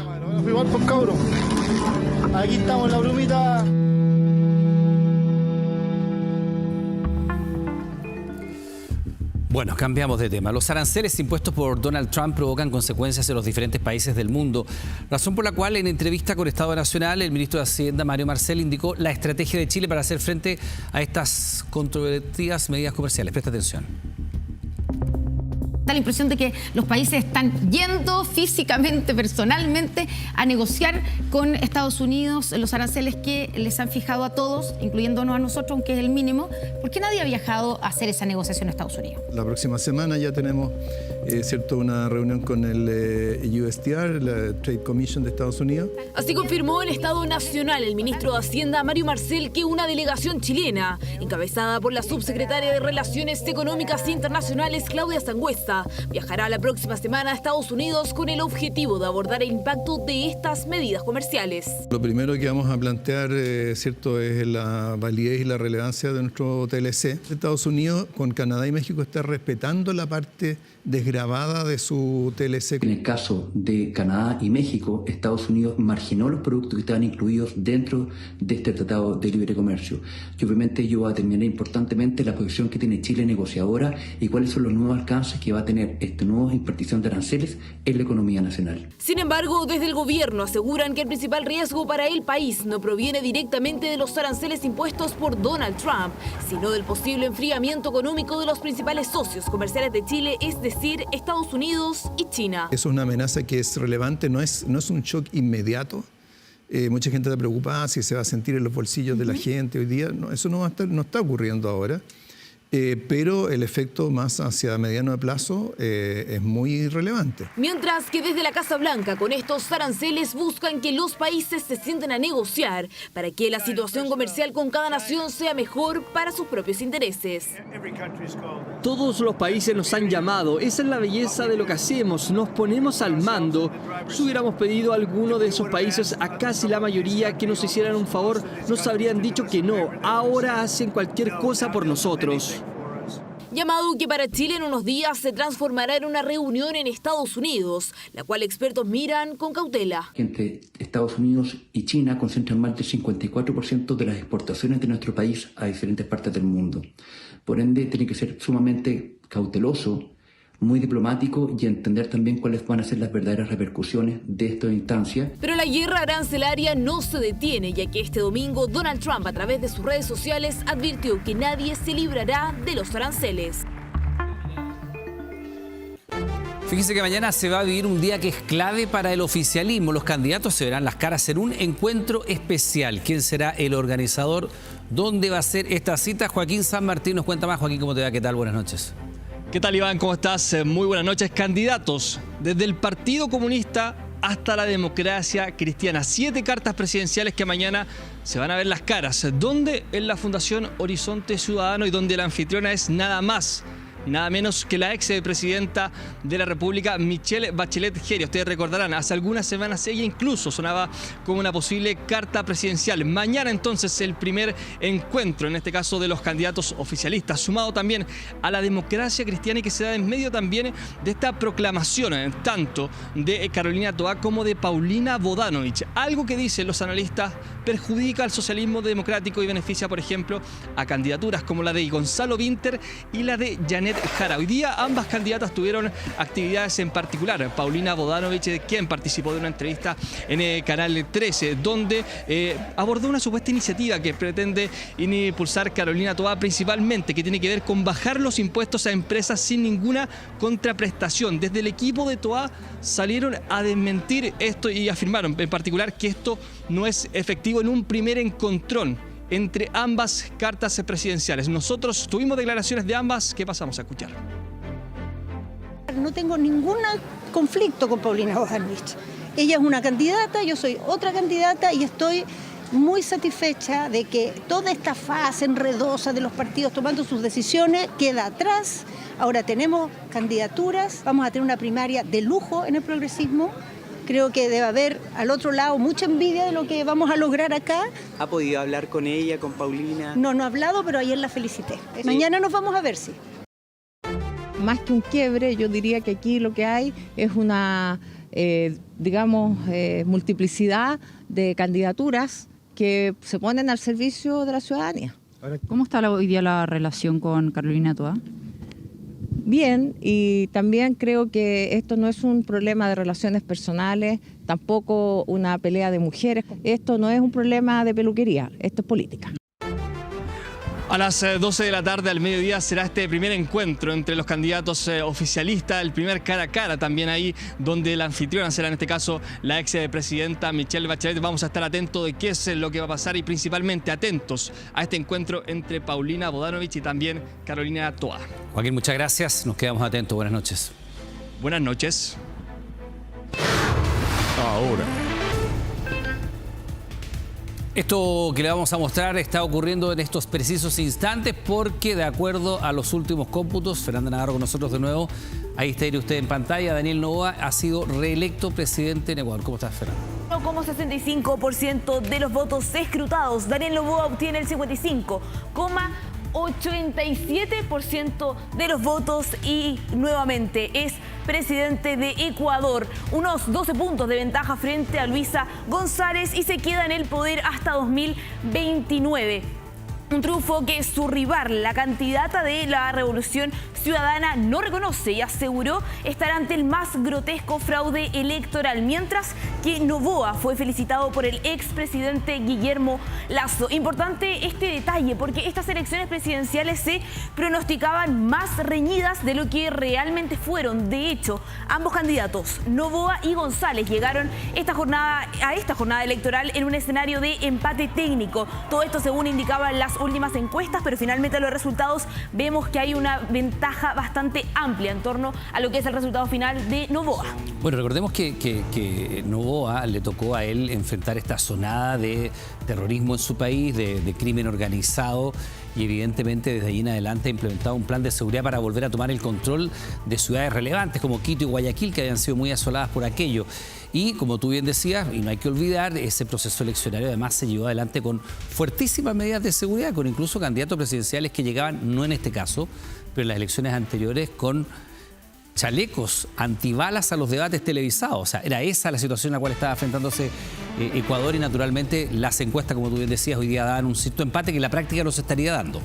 Igual pues, cabros. Aquí estamos en la brumita. Bueno, cambiamos de tema. Los aranceles impuestos por Donald Trump provocan consecuencias en los diferentes países del mundo, razón por la cual en entrevista con Estado Nacional el ministro de Hacienda, Mario Marcel, indicó la estrategia de Chile para hacer frente a estas controvertidas medidas comerciales. Presta atención. Da la impresión de que los países están yendo físicamente, personalmente, a negociar con Estados Unidos los aranceles que les han fijado a todos, incluyéndonos a nosotros, aunque es el mínimo. ¿Por qué nadie ha viajado a hacer esa negociación a Estados Unidos? La próxima semana ya tenemos una reunión con el USTR, la Trade Commission de Estados Unidos. Así confirmó en Estado Nacional el ministro de Hacienda, Mario Marcel, que una delegación chilena, encabezada por la subsecretaria de Relaciones Económicas Internacionales, Claudia Sangüesa, viajará la próxima semana a Estados Unidos con el objetivo de abordar el impacto de estas medidas comerciales. Lo primero que vamos a plantear, es la validez y la relevancia de nuestro TLC. Estados Unidos, con Canadá y México, está respetando la parte desgravada de su TLC. En el caso de Canadá y México, Estados Unidos marginó los productos que estaban incluidos dentro de este Tratado de Libre Comercio. Y obviamente ello va a determinar importantemente la posición que tiene Chile negociadora y cuáles son los nuevos alcances que va a tener esta nueva impartición de aranceles en la economía nacional. Sin embargo, desde el gobierno aseguran que el principal riesgo para el país no proviene directamente de los aranceles impuestos por Donald Trump, sino del posible enfriamiento económico de los principales socios comerciales de Chile, es decir, Estados Unidos y China. Es una amenaza que es relevante, no es un shock inmediato. Mucha gente está preocupada si se va a sentir en los bolsillos de la gente hoy día. No, eso no está ocurriendo ahora. Pero el efecto más hacia mediano plazo es muy relevante. Mientras que desde la Casa Blanca con estos aranceles buscan que los países se sienten a negociar para que la situación comercial con cada nación sea mejor para sus propios intereses. Todos los países nos han llamado, esa es la belleza de lo que hacemos, nos ponemos al mando. Si hubiéramos pedido a alguno de esos países, a casi la mayoría, que nos hicieran un favor, nos habrían dicho que no, ahora hacen cualquier cosa por nosotros. Llamado que para Chile en unos días se transformará en una reunión en Estados Unidos, la cual expertos miran con cautela. Entre Estados Unidos y China concentran más del 54% de las exportaciones de nuestro país a diferentes partes del mundo. Por ende, tiene que ser sumamente cauteloso, muy diplomático y entender también cuáles van a ser las verdaderas repercusiones de esta instancia. Pero la guerra arancelaria no se detiene, ya que este domingo Donald Trump, a través de sus redes sociales, advirtió que nadie se librará de los aranceles. Fíjense que mañana se va a vivir un día que es clave para el oficialismo. Los candidatos se verán las caras en un encuentro especial. ¿Quién será el organizador? ¿Dónde va a ser esta cita? Joaquín San Martín nos cuenta más. Joaquín, ¿cómo te va? ¿Qué tal? Buenas noches. ¿Qué tal, Iván? ¿Cómo estás? Muy buenas noches. Candidatos desde el Partido Comunista hasta la Democracia Cristiana. 7 cartas presidenciales que mañana se van a ver las caras. ¿Dónde? En la Fundación Horizonte Ciudadano, y donde la anfitriona es nada más, nada menos que la ex presidenta de la República, Michelle Bachelet Geria. Ustedes recordarán, hace algunas semanas ella incluso sonaba como una posible carta presidencial. Mañana entonces el primer encuentro, en este caso de los candidatos oficialistas, sumado también a la Democracia Cristiana, y que se da en medio también de esta proclamación, tanto de Carolina Toá como de Paulina Bodanovich. Algo que dicen los analistas perjudica al socialismo democrático y beneficia, por ejemplo, a candidaturas como la de Gonzalo Vinter y la de Janet Jara. Hoy día ambas candidatas tuvieron actividades en particular. Paulina Bodanovich, quien participó de una entrevista en Canal 13, donde abordó una supuesta iniciativa que pretende impulsar Carolina Toá, principalmente, que tiene que ver con bajar los impuestos a empresas sin ninguna contraprestación. Desde el equipo de Toá salieron a desmentir esto y afirmaron en particular que esto no es efectivo en un primer encontrón. entre ambas cartas presidenciales. Nosotros tuvimos declaraciones de ambas que pasamos a escuchar. No tengo ningún conflicto con Paulina Bogdanovich. Ella es una candidata, yo soy otra candidata y estoy muy satisfecha de que toda esta fase enredosa de los partidos tomando sus decisiones queda atrás. Ahora tenemos candidaturas, vamos a tener una primaria de lujo en el progresismo. Creo que debe haber al otro lado mucha envidia de lo que vamos a lograr acá. ¿Ha podido hablar con ella, con Paulina? No he hablado, pero ayer la felicité. Sí. Mañana nos vamos a ver, sí. Más que un quiebre, yo diría que aquí lo que hay es una, multiplicidad de candidaturas que se ponen al servicio de la ciudadanía. ¿Cómo está hoy día la relación con Carolina Toa? Bien, y también creo que esto no es un problema de relaciones personales, tampoco una pelea de mujeres. Esto no es un problema de peluquería, esto es política. A las 12 de la tarde, al mediodía, será este primer encuentro entre los candidatos oficialistas, el primer cara a cara también ahí, donde la anfitriona será en este caso la ex presidenta Michelle Bachelet. Vamos a estar atentos de qué es lo que va a pasar y principalmente atentos a este encuentro entre Paulina Bogdanovich y también Carolina Toa. Joaquín, muchas gracias. Nos quedamos atentos. Buenas noches. Buenas noches. Ahora. Esto que le vamos a mostrar está ocurriendo en estos precisos instantes porque, de acuerdo a los últimos cómputos, Fernanda Navarro con nosotros de nuevo, ahí está usted en pantalla, Daniel Noboa ha sido reelecto presidente en Ecuador. ¿Cómo estás, Fernanda? 1,65% de los votos escrutados. Daniel Noboa obtiene el 55,87% de los votos y nuevamente es presidente de Ecuador. Unos 12 puntos de ventaja frente a Luisa González y se queda en el poder hasta 2029. Un triunfo que su rival, la candidata de la Revolución Ciudadana, no reconoce y aseguró estar ante el más grotesco fraude electoral, mientras que Noboa fue felicitado por el expresidente Guillermo Lasso. Importante este detalle porque estas elecciones presidenciales se pronosticaban más reñidas de lo que realmente fueron. De hecho, ambos candidatos, Noboa y González, llegaron a esta jornada electoral en un escenario de empate técnico. Todo esto según indicaban las últimas encuestas, pero finalmente los resultados vemos que hay una ventaja bastante amplia en torno a lo que es el resultado final de Noboa. Bueno, recordemos que Noboa le tocó a él enfrentar esta sonada de terrorismo en su país, de crimen organizado, y evidentemente desde allí en adelante ha implementado un plan de seguridad para volver a tomar el control de ciudades relevantes como Quito y Guayaquil, que habían sido muy asoladas por aquello. Y como tú bien decías, y no hay que olvidar, ese proceso eleccionario además se llevó adelante con fuertísimas medidas de seguridad, con incluso candidatos presidenciales que llegaban, no en este caso, pero en las elecciones anteriores, con chalecos antibalas a los debates televisados. O sea, era esa la situación a la cual estaba enfrentándose Ecuador, y naturalmente las encuestas, como tú bien decías, hoy día daban un cierto empate que en la práctica no se estaría dando.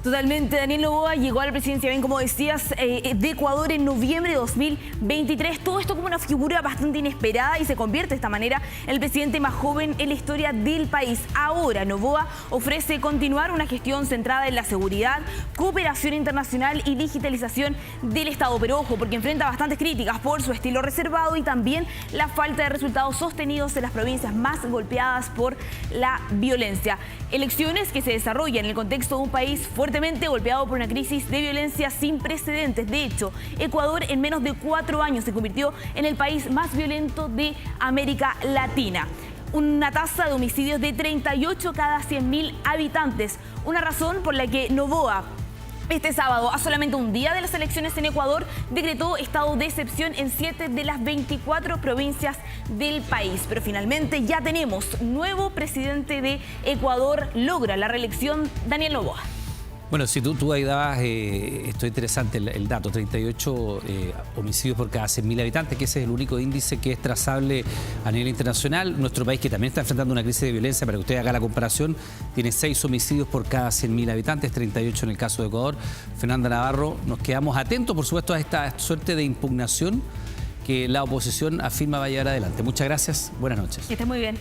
Totalmente. Daniel Noboa llegó a la presidencia, bien como decías, de Ecuador en noviembre de 2023. Todo esto como una figura bastante inesperada y se convierte de esta manera en el presidente más joven en la historia del país. Ahora Noboa ofrece continuar una gestión centrada en la seguridad, cooperación internacional y digitalización del Estado. Pero ojo, porque enfrenta bastantes críticas por su estilo reservado y también la falta de resultados sostenidos en las provincias más golpeadas por la violencia. Elecciones que se desarrollan en el contexto de un país fuertemente golpeado por una crisis de violencia sin precedentes. De hecho, Ecuador en menos de 4 años se convirtió en el país más violento de América Latina. Una tasa de homicidios de 38 cada 100.000 habitantes. Una razón por la que Noboa, este sábado, a solamente un día de las elecciones en Ecuador, decretó estado de excepción en 7 de las 24 provincias del país. Pero finalmente ya tenemos nuevo presidente de Ecuador. Logra la reelección Daniel Noboa. Bueno, si tú ahí dabas, esto es interesante el dato, 38 homicidios por cada 100.000 habitantes, que ese es el único índice que es trazable a nivel internacional. Nuestro país, que también está enfrentando una crisis de violencia, para que usted haga la comparación, tiene 6 homicidios por cada 100.000 habitantes, 38 en el caso de Ecuador. Fernanda Navarro, nos quedamos atentos, por supuesto, a esta suerte de impugnación que la oposición afirma va a llevar adelante. Muchas gracias, buenas noches. Que esté muy bien.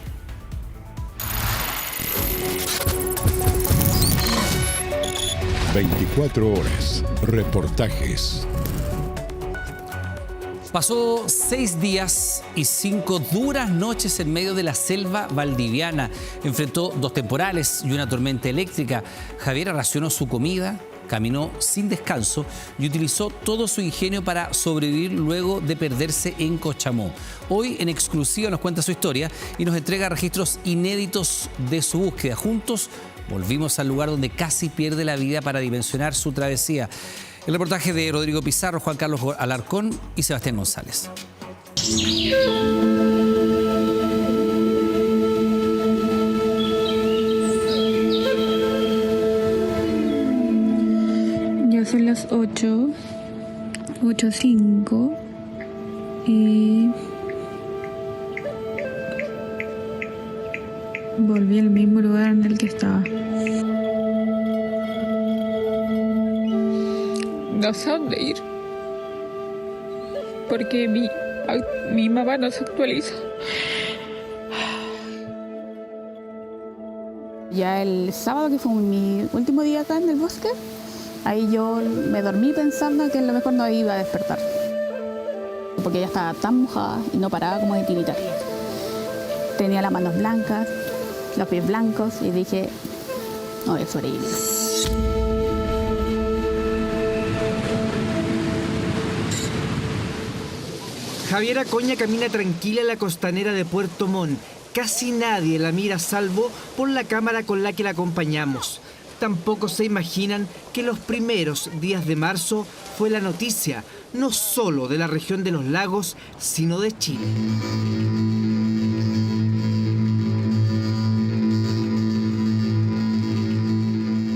24 horas. Reportajes. Pasó 6 días y 5 duras noches en medio de la selva valdiviana. Enfrentó 2 temporales y una tormenta eléctrica. Javiera racionó su comida, caminó sin descanso y utilizó todo su ingenio para sobrevivir luego de perderse en Cochamó. Hoy en exclusiva nos cuenta su historia y nos entrega registros inéditos de su búsqueda. Juntos volvimos al lugar donde casi pierde la vida para dimensionar su travesía. El reportaje de Rodrigo Pizarro, Juan Carlos Alarcón y Sebastián González. Ya son las 8:05 y volví al mismo lugar en el que estaba. No sé dónde ir, porque mi mapa no se actualiza. Ya el sábado, que fue mi último día acá en el bosque, ahí yo me dormí pensando que a lo mejor no iba a despertar, porque ella estaba tan mojada y no paraba como de tiritar. Tenía las manos blancas, los pies blancos y dije, no voy a sobrevivir. Javiera Coña camina tranquila en la costanera de Puerto Montt. Casi nadie la mira salvo por la cámara con la que la acompañamos. Tampoco se imaginan que los primeros días de marzo fue la noticia, no solo de la región de los lagos, sino de Chile.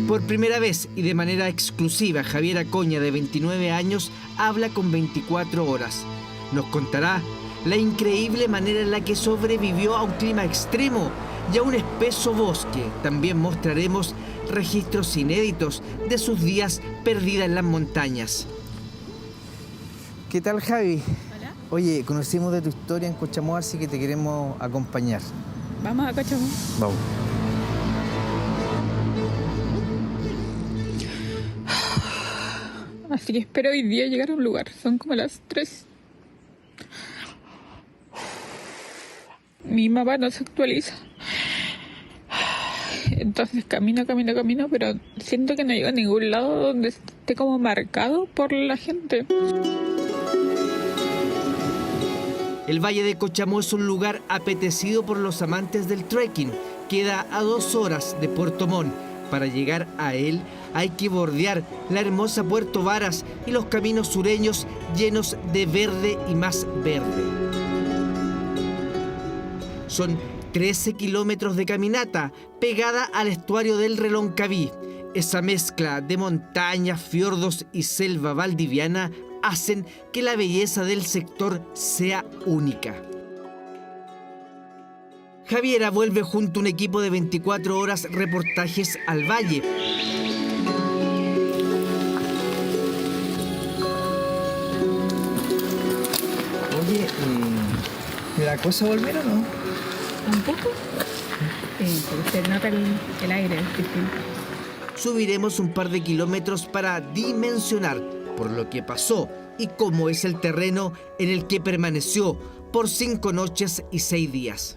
Por primera vez y de manera exclusiva, Javiera Coña, de 29 años, habla con 24 horas. Nos contará la increíble manera en la que sobrevivió a un clima extremo y a un espeso bosque. También mostraremos registros inéditos de sus días perdida en las montañas. ¿Qué tal, Javi? Hola. Oye, conocimos de tu historia en Cochamó, así que te queremos acompañar. Vamos a Cochamó. Vamos. Así que espero hoy día llegar a un lugar. Son como las 3. Mi mapa no se actualiza. Entonces camino, pero siento que no llego a ningún lado donde esté como marcado por la gente. El Valle de Cochamó es un lugar apetecido por los amantes del trekking. Queda a 2 horas de Puerto Montt. Para llegar a él hay que bordear la hermosa Puerto Varas y los caminos sureños llenos de verde y más verde. Son 13 kilómetros de caminata pegada al estuario del Reloncaví. Esa mezcla de montañas, fiordos y selva valdiviana hacen que la belleza del sector sea única. Javiera vuelve junto a un equipo de 24 horas reportajes al valle. Oye, ¿me da cosa volver o no? ¿Un poco? Porque se nota el aire. Subiremos un par de kilómetros para dimensionar por lo que pasó y cómo es el terreno en el que permaneció por 5 noches y 6 días.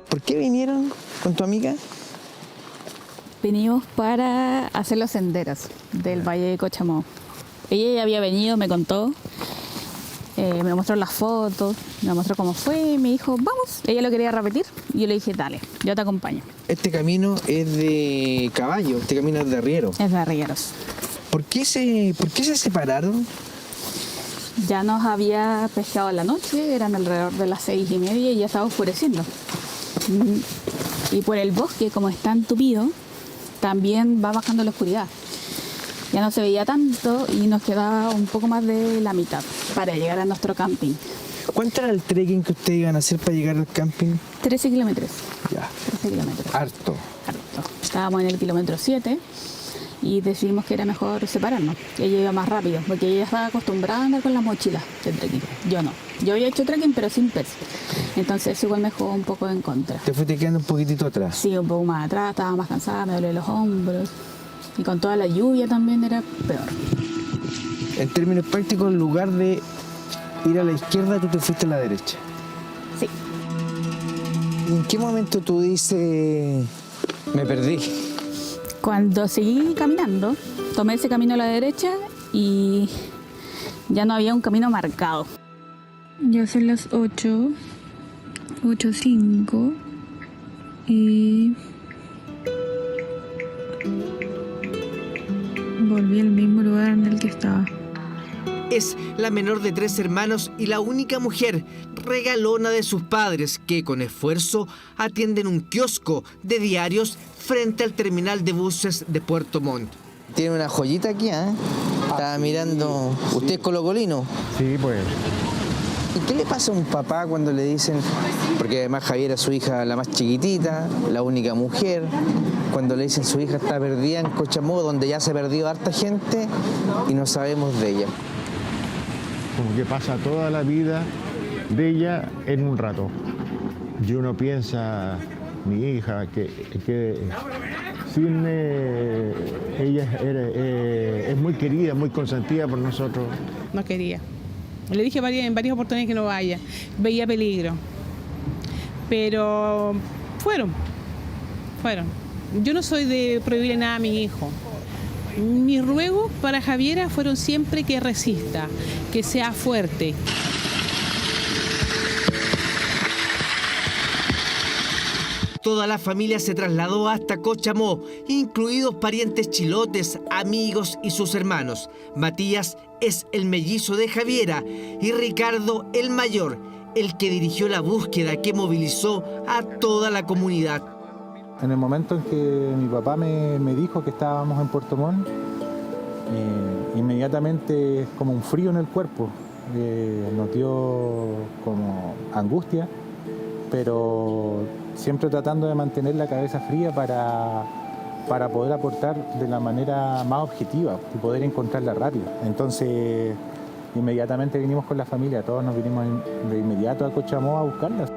¿Por qué vinieron con tu amiga? Vinimos para hacer los senderos del Valle de Cochamó. Ella ya había venido, me contó, me mostró las fotos, me mostró cómo fue y me dijo, vamos. Ella lo quería repetir y yo le dije, dale, yo te acompaño. Este camino es de caballo, este camino es de arriero. Es de arrieros. ¿Por qué se separaron? Ya nos había pescado la noche, eran alrededor de las 6:30 y ya estaba oscureciendo. Y por el bosque, como está entupido, también va bajando la oscuridad. Ya no se veía tanto y nos quedaba un poco más de la mitad para llegar a nuestro camping. ¿Cuánto era el trekking que ustedes iban a hacer para llegar al camping? 13 kilómetros. Ya. 13 kilómetros. Harto. Estábamos en el kilómetro 7 y decidimos que era mejor separarnos. Ella iba más rápido porque ella estaba acostumbrada a andar con las mochilas de trekking. Yo no. Yo había hecho trekking pero sin pez. Entonces eso igual me jugó un poco en contra. ¿Te fuiste quedando un poquitito atrás? Sí, un poco más atrás, estaba más cansada, me dolían los hombros. Y con toda la lluvia también era peor. En términos prácticos, en lugar de ir a la izquierda, tú te fuiste a la derecha. Sí. ¿En qué momento tú dices, me perdí? Cuando seguí caminando, tomé ese camino a la derecha y ya no había un camino marcado. Ya son las 8:05 y volví al mismo lugar en el que estaba. Es la menor de 3 hermanos y la única mujer regalona de sus padres que con esfuerzo atienden un kiosco de diarios frente al terminal de buses de Puerto Montt. Tiene una joyita aquí, ¿eh? Estaba mirando... ¿Usted es colocolino? Sí, pues. ¿Y qué le pasa a un papá cuando le dicen, porque además Javiera es su hija la más chiquitita, la única mujer, cuando le dicen su hija está perdida en Cochamó, donde ya se ha perdido harta gente y no sabemos de ella? Como que pasa toda la vida de ella en un rato. Y uno piensa, mi hija, que sin ella es muy querida, muy consentida por nosotros. No quería. Le dije en varias oportunidades que no vaya. Veía peligro. Pero fueron. Yo no soy de prohibirle nada a mi hijo. Mis ruegos para Javiera fueron siempre que resista, que sea fuerte. Toda la familia se trasladó hasta Cochamó, incluidos parientes chilotes, amigos y sus hermanos. Matías es el mellizo de Javiera y Ricardo el mayor, el que dirigió la búsqueda que movilizó a toda la comunidad. En el momento en que mi papá me dijo que estábamos en Puerto Montt, inmediatamente es como un frío en el cuerpo. Nos dio como angustia, pero siempre tratando de mantener la cabeza fría para poder aportar de la manera más objetiva y poder encontrarla rápido. Entonces, inmediatamente vinimos con la familia, todos nos vinimos de inmediato a Cochamó a buscarla.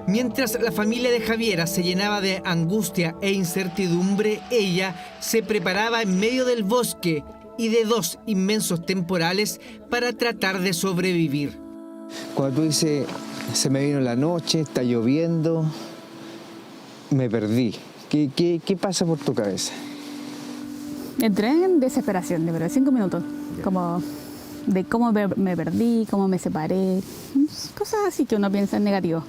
Mientras la familia de Javiera se llenaba de angustia e incertidumbre, ella se preparaba en medio del bosque y de 2 inmensos temporales para tratar de sobrevivir. Cuando tú dices, se me vino la noche, está lloviendo, me perdí. ¿Qué pasa por tu cabeza? Entré en desesperación, de verdad, 5 minutos. Como de cómo me perdí, cómo me separé, cosas así que uno piensa en negativo.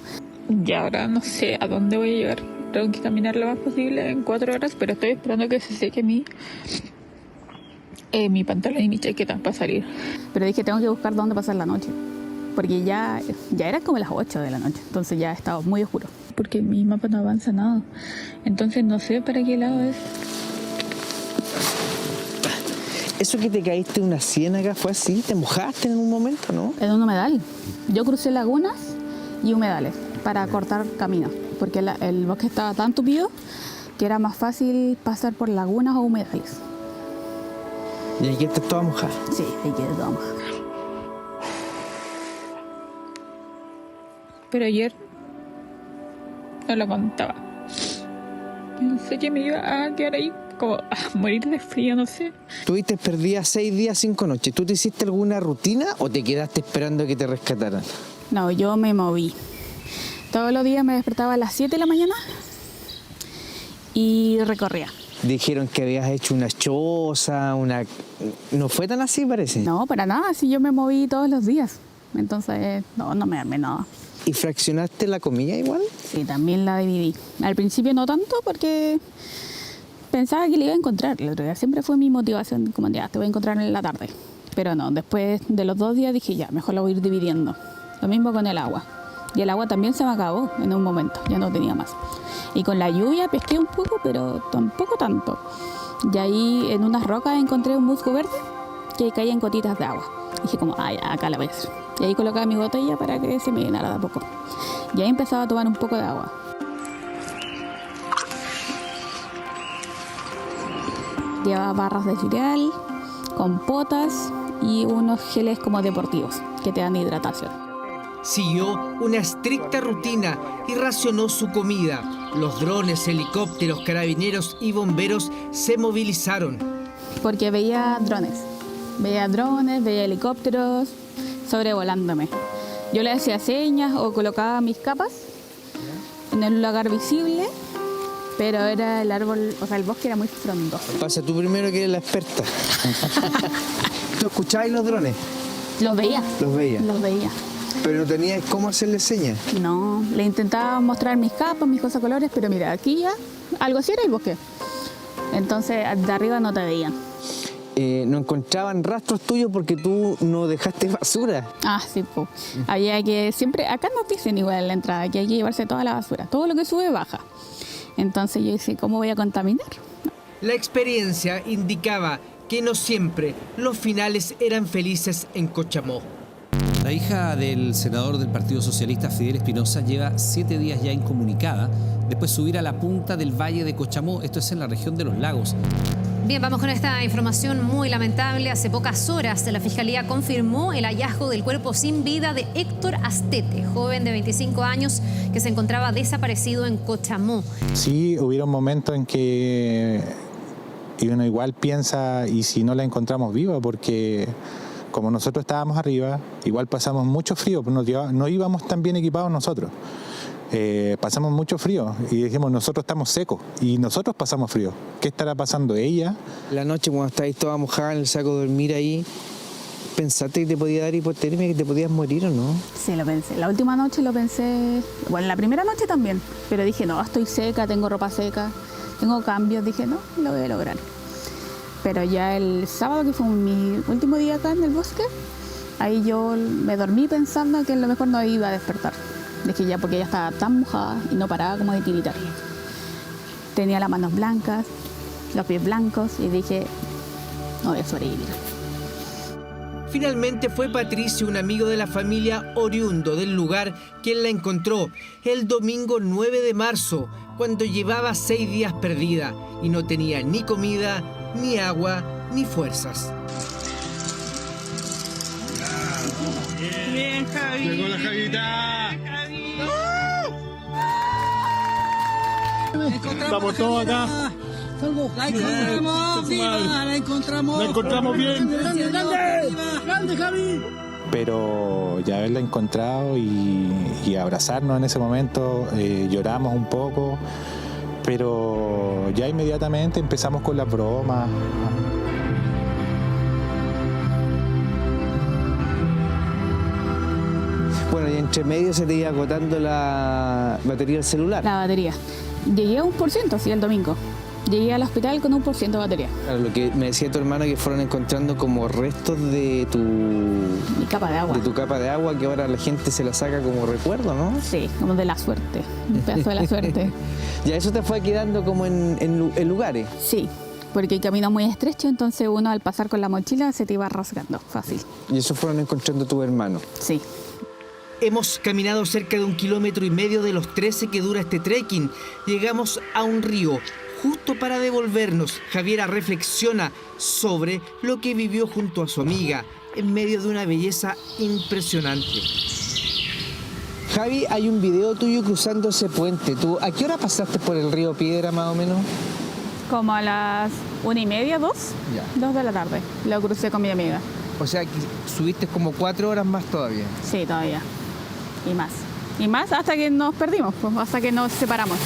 Y ahora no sé a dónde voy a llegar. Tengo que caminar lo más posible en 4 horas, pero estoy esperando que se seque mi pantalón y mi chaqueta para salir. Pero dije, tengo que buscar dónde pasar la noche, porque ya era como las 8 de la noche, entonces ya estaba muy oscuro. Porque mi mapa no avanza nada, entonces no sé para qué lado es. ¿Eso que te caíste en una ciénaga fue así? ¿Te mojaste en un momento, no? En un humedal. Yo crucé lagunas y humedales para cortar camino, porque el bosque estaba tan tupido que era más fácil pasar por lagunas o humedales. ¿Y ahí quedaste toda mojada? Sí, ahí quedé toda mojada. Pero ayer no lo contaba. Pensé que me iba a quedar ahí como a morir de frío, no sé. Tuviste perdida 6 días, 5 noches. ¿Tú te hiciste alguna rutina o te quedaste esperando que te rescataran? No, yo me moví. Todos los días me despertaba a las 7 de la mañana y recorría. Dijeron que habías hecho una choza, ¿No fue tan así, parece? No, para nada, sí, yo me moví todos los días. Entonces, no me armé nada. ¿Y fraccionaste la comida igual? Sí, también la dividí. Al principio no tanto porque pensaba que le iba a encontrar. El otro día siempre fue mi motivación, como ya, te voy a encontrar en la tarde. Pero no, después de los 2 días dije ya, mejor la voy a ir dividiendo. Lo mismo con el agua. Y el agua también se me acabó en un momento, ya no tenía más. Y con la lluvia pesqué un poco, pero tampoco tanto. Y ahí en unas rocas encontré un musgo verde que caía en gotitas de agua. Dije como, acá la voy a hacer. Y ahí colocaba mi botella para que se me llenara de a poco. Y ahí empezaba a tomar un poco de agua. Llevaba barras de cereal, compotas y unos geles como deportivos que te dan hidratación. Siguió una estricta rutina y racionó su comida. Los drones, helicópteros, carabineros y bomberos se movilizaron. Porque veía drones, veía helicópteros, sobrevolándome. Yo le hacía señas o colocaba mis capas en un lugar visible, pero era el árbol, o sea, el bosque era muy frondoso. Pasa tú primero, que eres la experta. ¿Tú escuchabas los drones? Los veía. Los veía. Los veía. ¿Pero no tenías cómo hacerle señas? No, le intentaba mostrar mis capas, mis cosas colores, pero mira, aquí ya algo así era el bosque. Entonces, de arriba no te veían. No encontraban rastros tuyos porque tú no dejaste basura. Ah, sí, pues. Había que siempre, acá nos dicen igual en la entrada, que hay que llevarse toda la basura. Todo lo que sube, baja. Entonces yo dije, ¿cómo voy a contaminar? La experiencia indicaba que no siempre los finales eran felices en Cochamó. La hija del senador del Partido Socialista, Fidel Espinosa, lleva 7 días ya incomunicada después de subir a la punta del Valle de Cochamó. Esto es en la región de Los Lagos. Bien, vamos con esta información muy lamentable. Hace pocas horas la Fiscalía confirmó el hallazgo del cuerpo sin vida de Héctor Astete, joven de 25 años que se encontraba desaparecido en Cochamó. Sí, hubieron momentos en que uno igual piensa, ¿y si no la encontramos viva? Porque como nosotros estábamos arriba, igual pasamos mucho frío, no íbamos tan bien equipados nosotros. Pasamos mucho frío y dijimos, nosotros estamos secos y nosotros pasamos frío. ¿Qué estará pasando ella? La noche, cuando estabas toda mojada en el saco de dormir ahí, ¿pensaste que te podía dar hipotermia, que te podías morir o no? Sí, lo pensé. La última noche lo pensé, bueno, la primera noche también, pero dije, no, estoy seca, tengo ropa seca, tengo cambios, dije, no, lo voy a lograr. Pero ya el sábado, que fue mi último día acá en el bosque, ahí yo me dormí pensando que a lo mejor no iba a despertar. Dije ya, porque ella estaba tan mojada y no paraba como de tiritar. Tenía las manos blancas, los pies blancos y dije, no voy a sobrevivir. Finalmente fue Patricio, un amigo de la familia oriundo del lugar, quien la encontró el domingo 9 de marzo, cuando llevaba 6 días perdida y no tenía ni comida, ni agua, ni fuerzas. Bien, Javi. Llegó la Javita. Estamos todos acá. La encontramos, viva, la encontramos. La encontramos bien. ¡Grande, Javi! Pero ya haberla encontrado y abrazarnos en ese momento, lloramos un poco, pero ya inmediatamente empezamos con las bromas. Bueno, y entre medio se te iba agotando la batería del celular. La batería. Llegué a 1%, sí, el domingo. Llegué al hospital con 1% de batería. Claro, lo que me decía tu hermano, que fueron encontrando como restos de mi capa de agua. De tu capa de agua, que ahora la gente se la saca como recuerdo, ¿no? Sí, como de la suerte, un pedazo de la suerte. ¿Ya eso te fue quedando como en lugares? Sí, porque el camino es muy estrecho, entonces uno al pasar con la mochila se te iba rasgando fácil. ¿Y eso fueron encontrando tu hermano? Sí. Hemos caminado cerca de 1,5 kilómetros de los 13 que dura este trekking. Llegamos a un río. Justo para devolvernos, Javiera reflexiona sobre lo que vivió junto a su amiga, en medio de una belleza impresionante. Javi, hay un video tuyo cruzando ese puente. ¿Tú a qué hora pasaste por el río Piedra, más o menos? Como a las 1:30, 2 de la tarde. Lo crucé con mi amiga. O sea, que subiste como 4 horas más todavía. Sí, todavía. Y más. Y más hasta que nos perdimos, pues, hasta que nos separamos.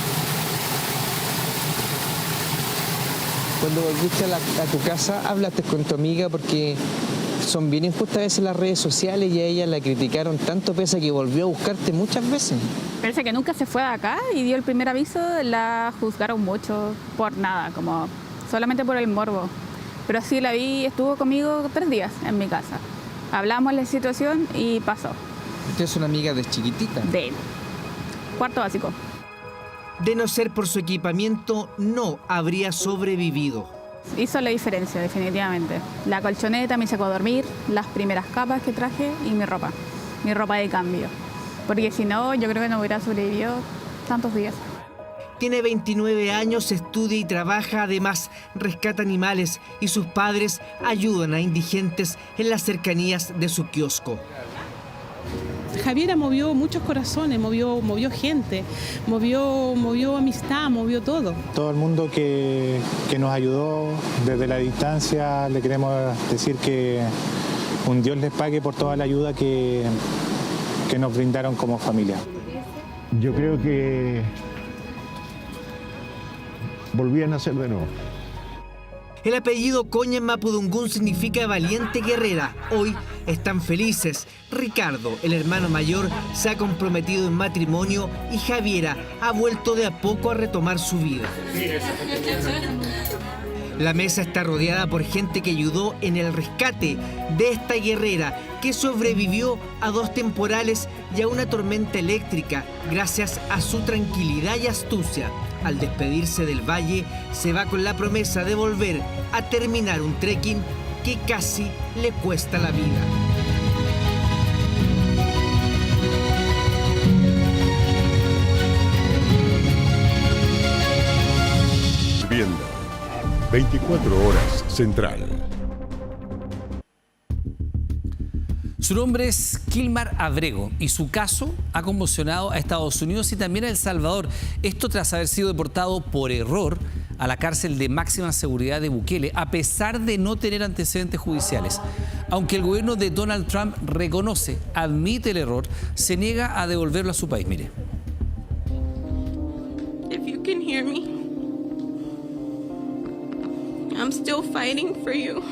Cuando volviste a tu casa, hablaste con tu amiga, porque son bien injustas a veces las redes sociales y a ella la criticaron tanto, pese a que volvió a buscarte muchas veces. Parece que nunca se fue de acá y dio el primer aviso, la juzgaron mucho por nada, como solamente por el morbo. Pero sí la vi, estuvo conmigo 3 días en mi casa. Hablamos la situación y pasó. ¿Usted es una amiga de chiquitita? De 4º básico. De no ser por su equipamiento, no habría sobrevivido. Hizo la diferencia, definitivamente. La colchoneta me sacó a dormir, las primeras capas que traje y mi ropa de cambio. Porque si no, yo creo que no hubiera sobrevivido tantos días. Tiene 29 años, estudia y trabaja, además rescata animales y sus padres ayudan a indigentes en las cercanías de su kiosco. Javiera movió muchos corazones, movió gente, movió amistad, movió todo. Todo el mundo que nos ayudó desde la distancia, le queremos decir que un Dios les pague por toda la ayuda que nos brindaron como familia. Yo creo que volvían a nacer de nuevo. El apellido Coña en mapudungún significa valiente guerrera. Hoy están felices. Ricardo, el hermano mayor, se ha comprometido en matrimonio y Javiera ha vuelto de a poco a retomar su vida. La mesa está rodeada por gente que ayudó en el rescate de esta guerrera que sobrevivió a 2 temporales y a una tormenta eléctrica gracias a su tranquilidad y astucia. Al despedirse del valle, se va con la promesa de volver a terminar un trekking que casi le cuesta la vida. Vivienda. 24 horas Central. Su nombre es Kilmar Abrego y su caso ha conmocionado a Estados Unidos y también a El Salvador. Esto tras haber sido deportado por error a la cárcel de máxima seguridad de Bukele, a pesar de no tener antecedentes judiciales. Aunque el gobierno de Donald Trump reconoce, admite el error, se niega a devolverlo a su país. Mire. If you can hear me, I'm still fighting for you.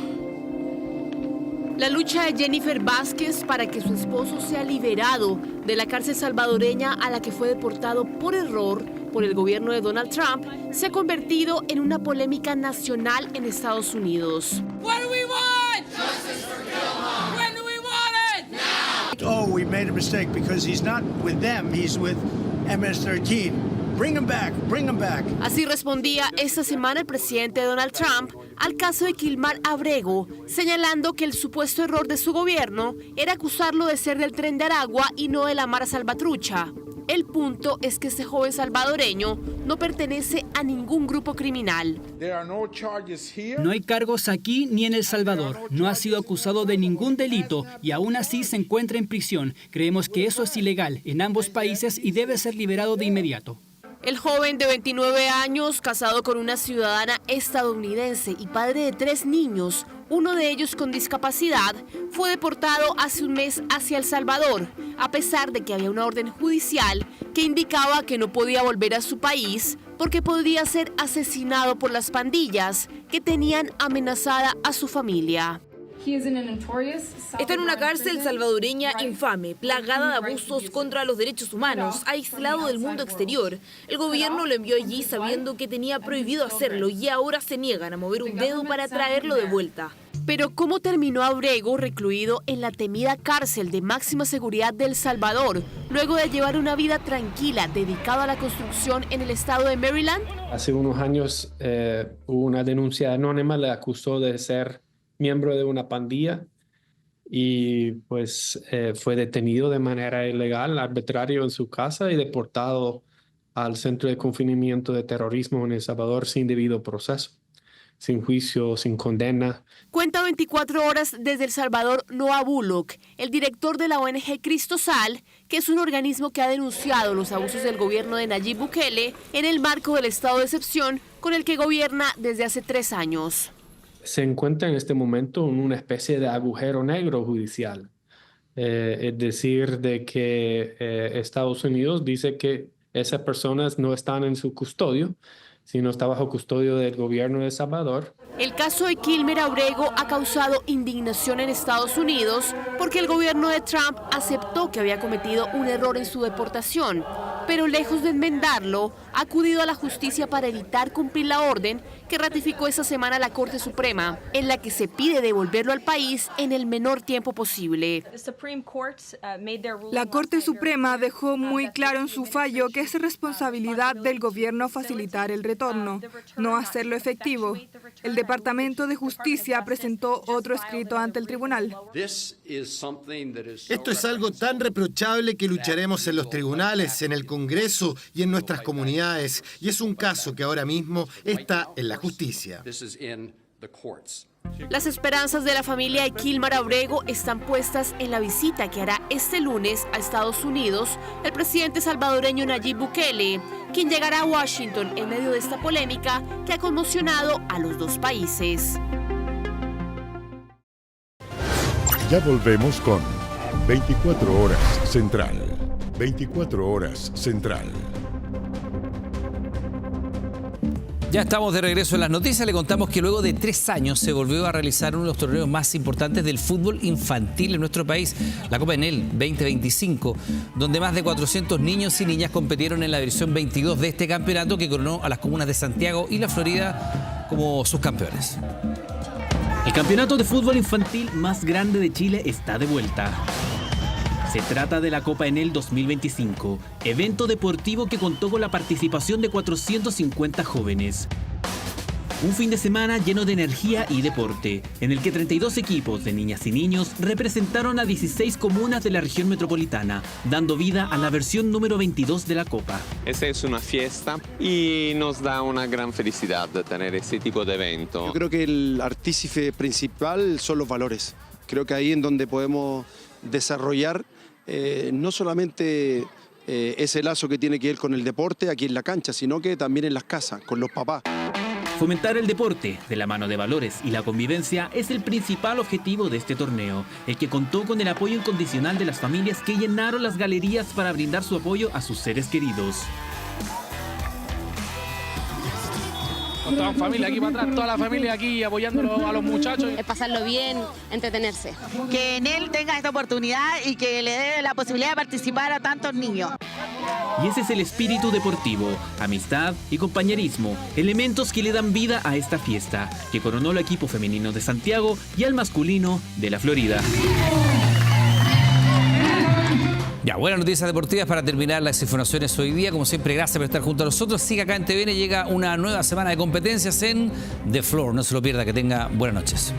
La lucha de Jennifer Vázquez para que su esposo sea liberado de la cárcel salvadoreña a la que fue deportado por error por el gobierno de Donald Trump se ha convertido en una polémica nacional en Estados Unidos. What do we want? Justice for Kilmar. When do we want it? Now. Oh, we made a mistake because he's not with them, he's with MS-13. Bring him back, bring him back. Así respondía esta semana el presidente Donald Trump al caso de Kilmar Abrego, señalando que el supuesto error de su gobierno era acusarlo de ser del Tren de Aragua y no de la Mara Salvatrucha. El punto es que este joven salvadoreño no pertenece a ningún grupo criminal. No hay cargos aquí ni en El Salvador. No ha sido acusado de ningún delito y aún así se encuentra en prisión. Creemos que eso es ilegal en ambos países y debe ser liberado de inmediato. El joven de 29 años, casado con una ciudadana estadounidense y padre de 3 niños, uno de ellos con discapacidad, fue deportado hace un mes hacia El Salvador, a pesar de que había una orden judicial que indicaba que no podía volver a su país porque podría ser asesinado por las pandillas que tenían amenazada a su familia. Está en una cárcel salvadoreña infame, plagada de abusos contra los derechos humanos, aislado del mundo exterior. El gobierno lo envió allí sabiendo que tenía prohibido hacerlo y ahora se niegan a mover un dedo para traerlo de vuelta. Pero ¿cómo terminó Abrego recluido en la temida cárcel de máxima seguridad de El Salvador, luego de llevar una vida tranquila dedicado a la construcción en el estado de Maryland? Hace unos años hubo una denuncia anónima, le acusó de ser miembro de una pandilla y pues fue detenido de manera ilegal, arbitrario en su casa y deportado al centro de confinamiento de terrorismo en El Salvador sin debido proceso, sin juicio, sin condena. Cuenta 24 horas desde El Salvador Noah Bullock, el director de la ONG Cristosal, que es un organismo que ha denunciado los abusos del gobierno de Nayib Bukele en el marco del estado de excepción con el que gobierna desde hace 3 años. Se encuentra en este momento en una especie de agujero negro judicial. Es decir, de que Estados Unidos dice que esas personas no están en su custodio, sino está bajo custodio del gobierno de El Salvador. El caso de Kilmar Abrego ha causado indignación en Estados Unidos porque el gobierno de Trump aceptó que había cometido un error en su deportación, pero lejos de enmendarlo, ha acudido a la justicia para evitar cumplir la orden que ratificó esta semana la Corte Suprema, en la que se pide devolverlo al país en el menor tiempo posible. La Corte Suprema dejó muy claro en su fallo que es responsabilidad del gobierno facilitar el retorno, no hacerlo efectivo. El Departamento de Justicia presentó otro escrito ante el tribunal. Esto es algo tan reprochable que lucharemos en los tribunales, en el Congreso y en nuestras comunidades, y es un caso que ahora mismo está en la justicia. Las esperanzas de la familia de Kilmar Abrego están puestas en la visita que hará este lunes a Estados Unidos el presidente salvadoreño Nayib Bukele, quien llegará a Washington en medio de esta polémica que ha conmocionado a los 2 países. Ya volvemos con 24 Horas Central. 24 Horas Central. Ya estamos de regreso en las noticias. Le contamos que luego de 3 años se volvió a realizar uno de los torneos más importantes del fútbol infantil en nuestro país, la Copa Enel 2025, donde más de 400 niños y niñas compitieron en la versión 22 de este campeonato que coronó a las comunas de Santiago y La Florida como sus campeones. El campeonato de fútbol infantil más grande de Chile está de vuelta. Se trata de la Copa Enel 2025, evento deportivo que contó con la participación de 450 jóvenes. Un fin de semana lleno de energía y deporte, en el que 32 equipos de niñas y niños representaron a 16 comunas de la región metropolitana, dando vida a la versión número 22 de la Copa. Esta es una fiesta y nos da una gran felicidad tener este tipo de evento. Yo creo que el artífice principal son los valores. Creo que ahí en donde podemos desarrollar no solamente ese lazo que tiene que ver con el deporte aquí en la cancha, sino que también en las casas, con los papás. Fomentar el deporte de la mano de valores y la convivencia es el principal objetivo de este torneo, el que contó con el apoyo incondicional de las familias que llenaron las galerías para brindar su apoyo a sus seres queridos. Con toda la familia aquí para atrás, toda la familia aquí apoyándolo a los muchachos. Es pasarlo bien, entretenerse. Que en él tenga esta oportunidad y que le dé la posibilidad de participar a tantos niños. Y ese es el espíritu deportivo, amistad y compañerismo, elementos que le dan vida a esta fiesta, que coronó al equipo femenino de Santiago y al masculino de La Florida. Ya, buenas noticias deportivas para terminar las informaciones hoy día. Como siempre, gracias por estar junto a nosotros. Siga acá en TVN, llega una nueva semana de competencias en The Floor. No se lo pierda, que tenga buenas noches.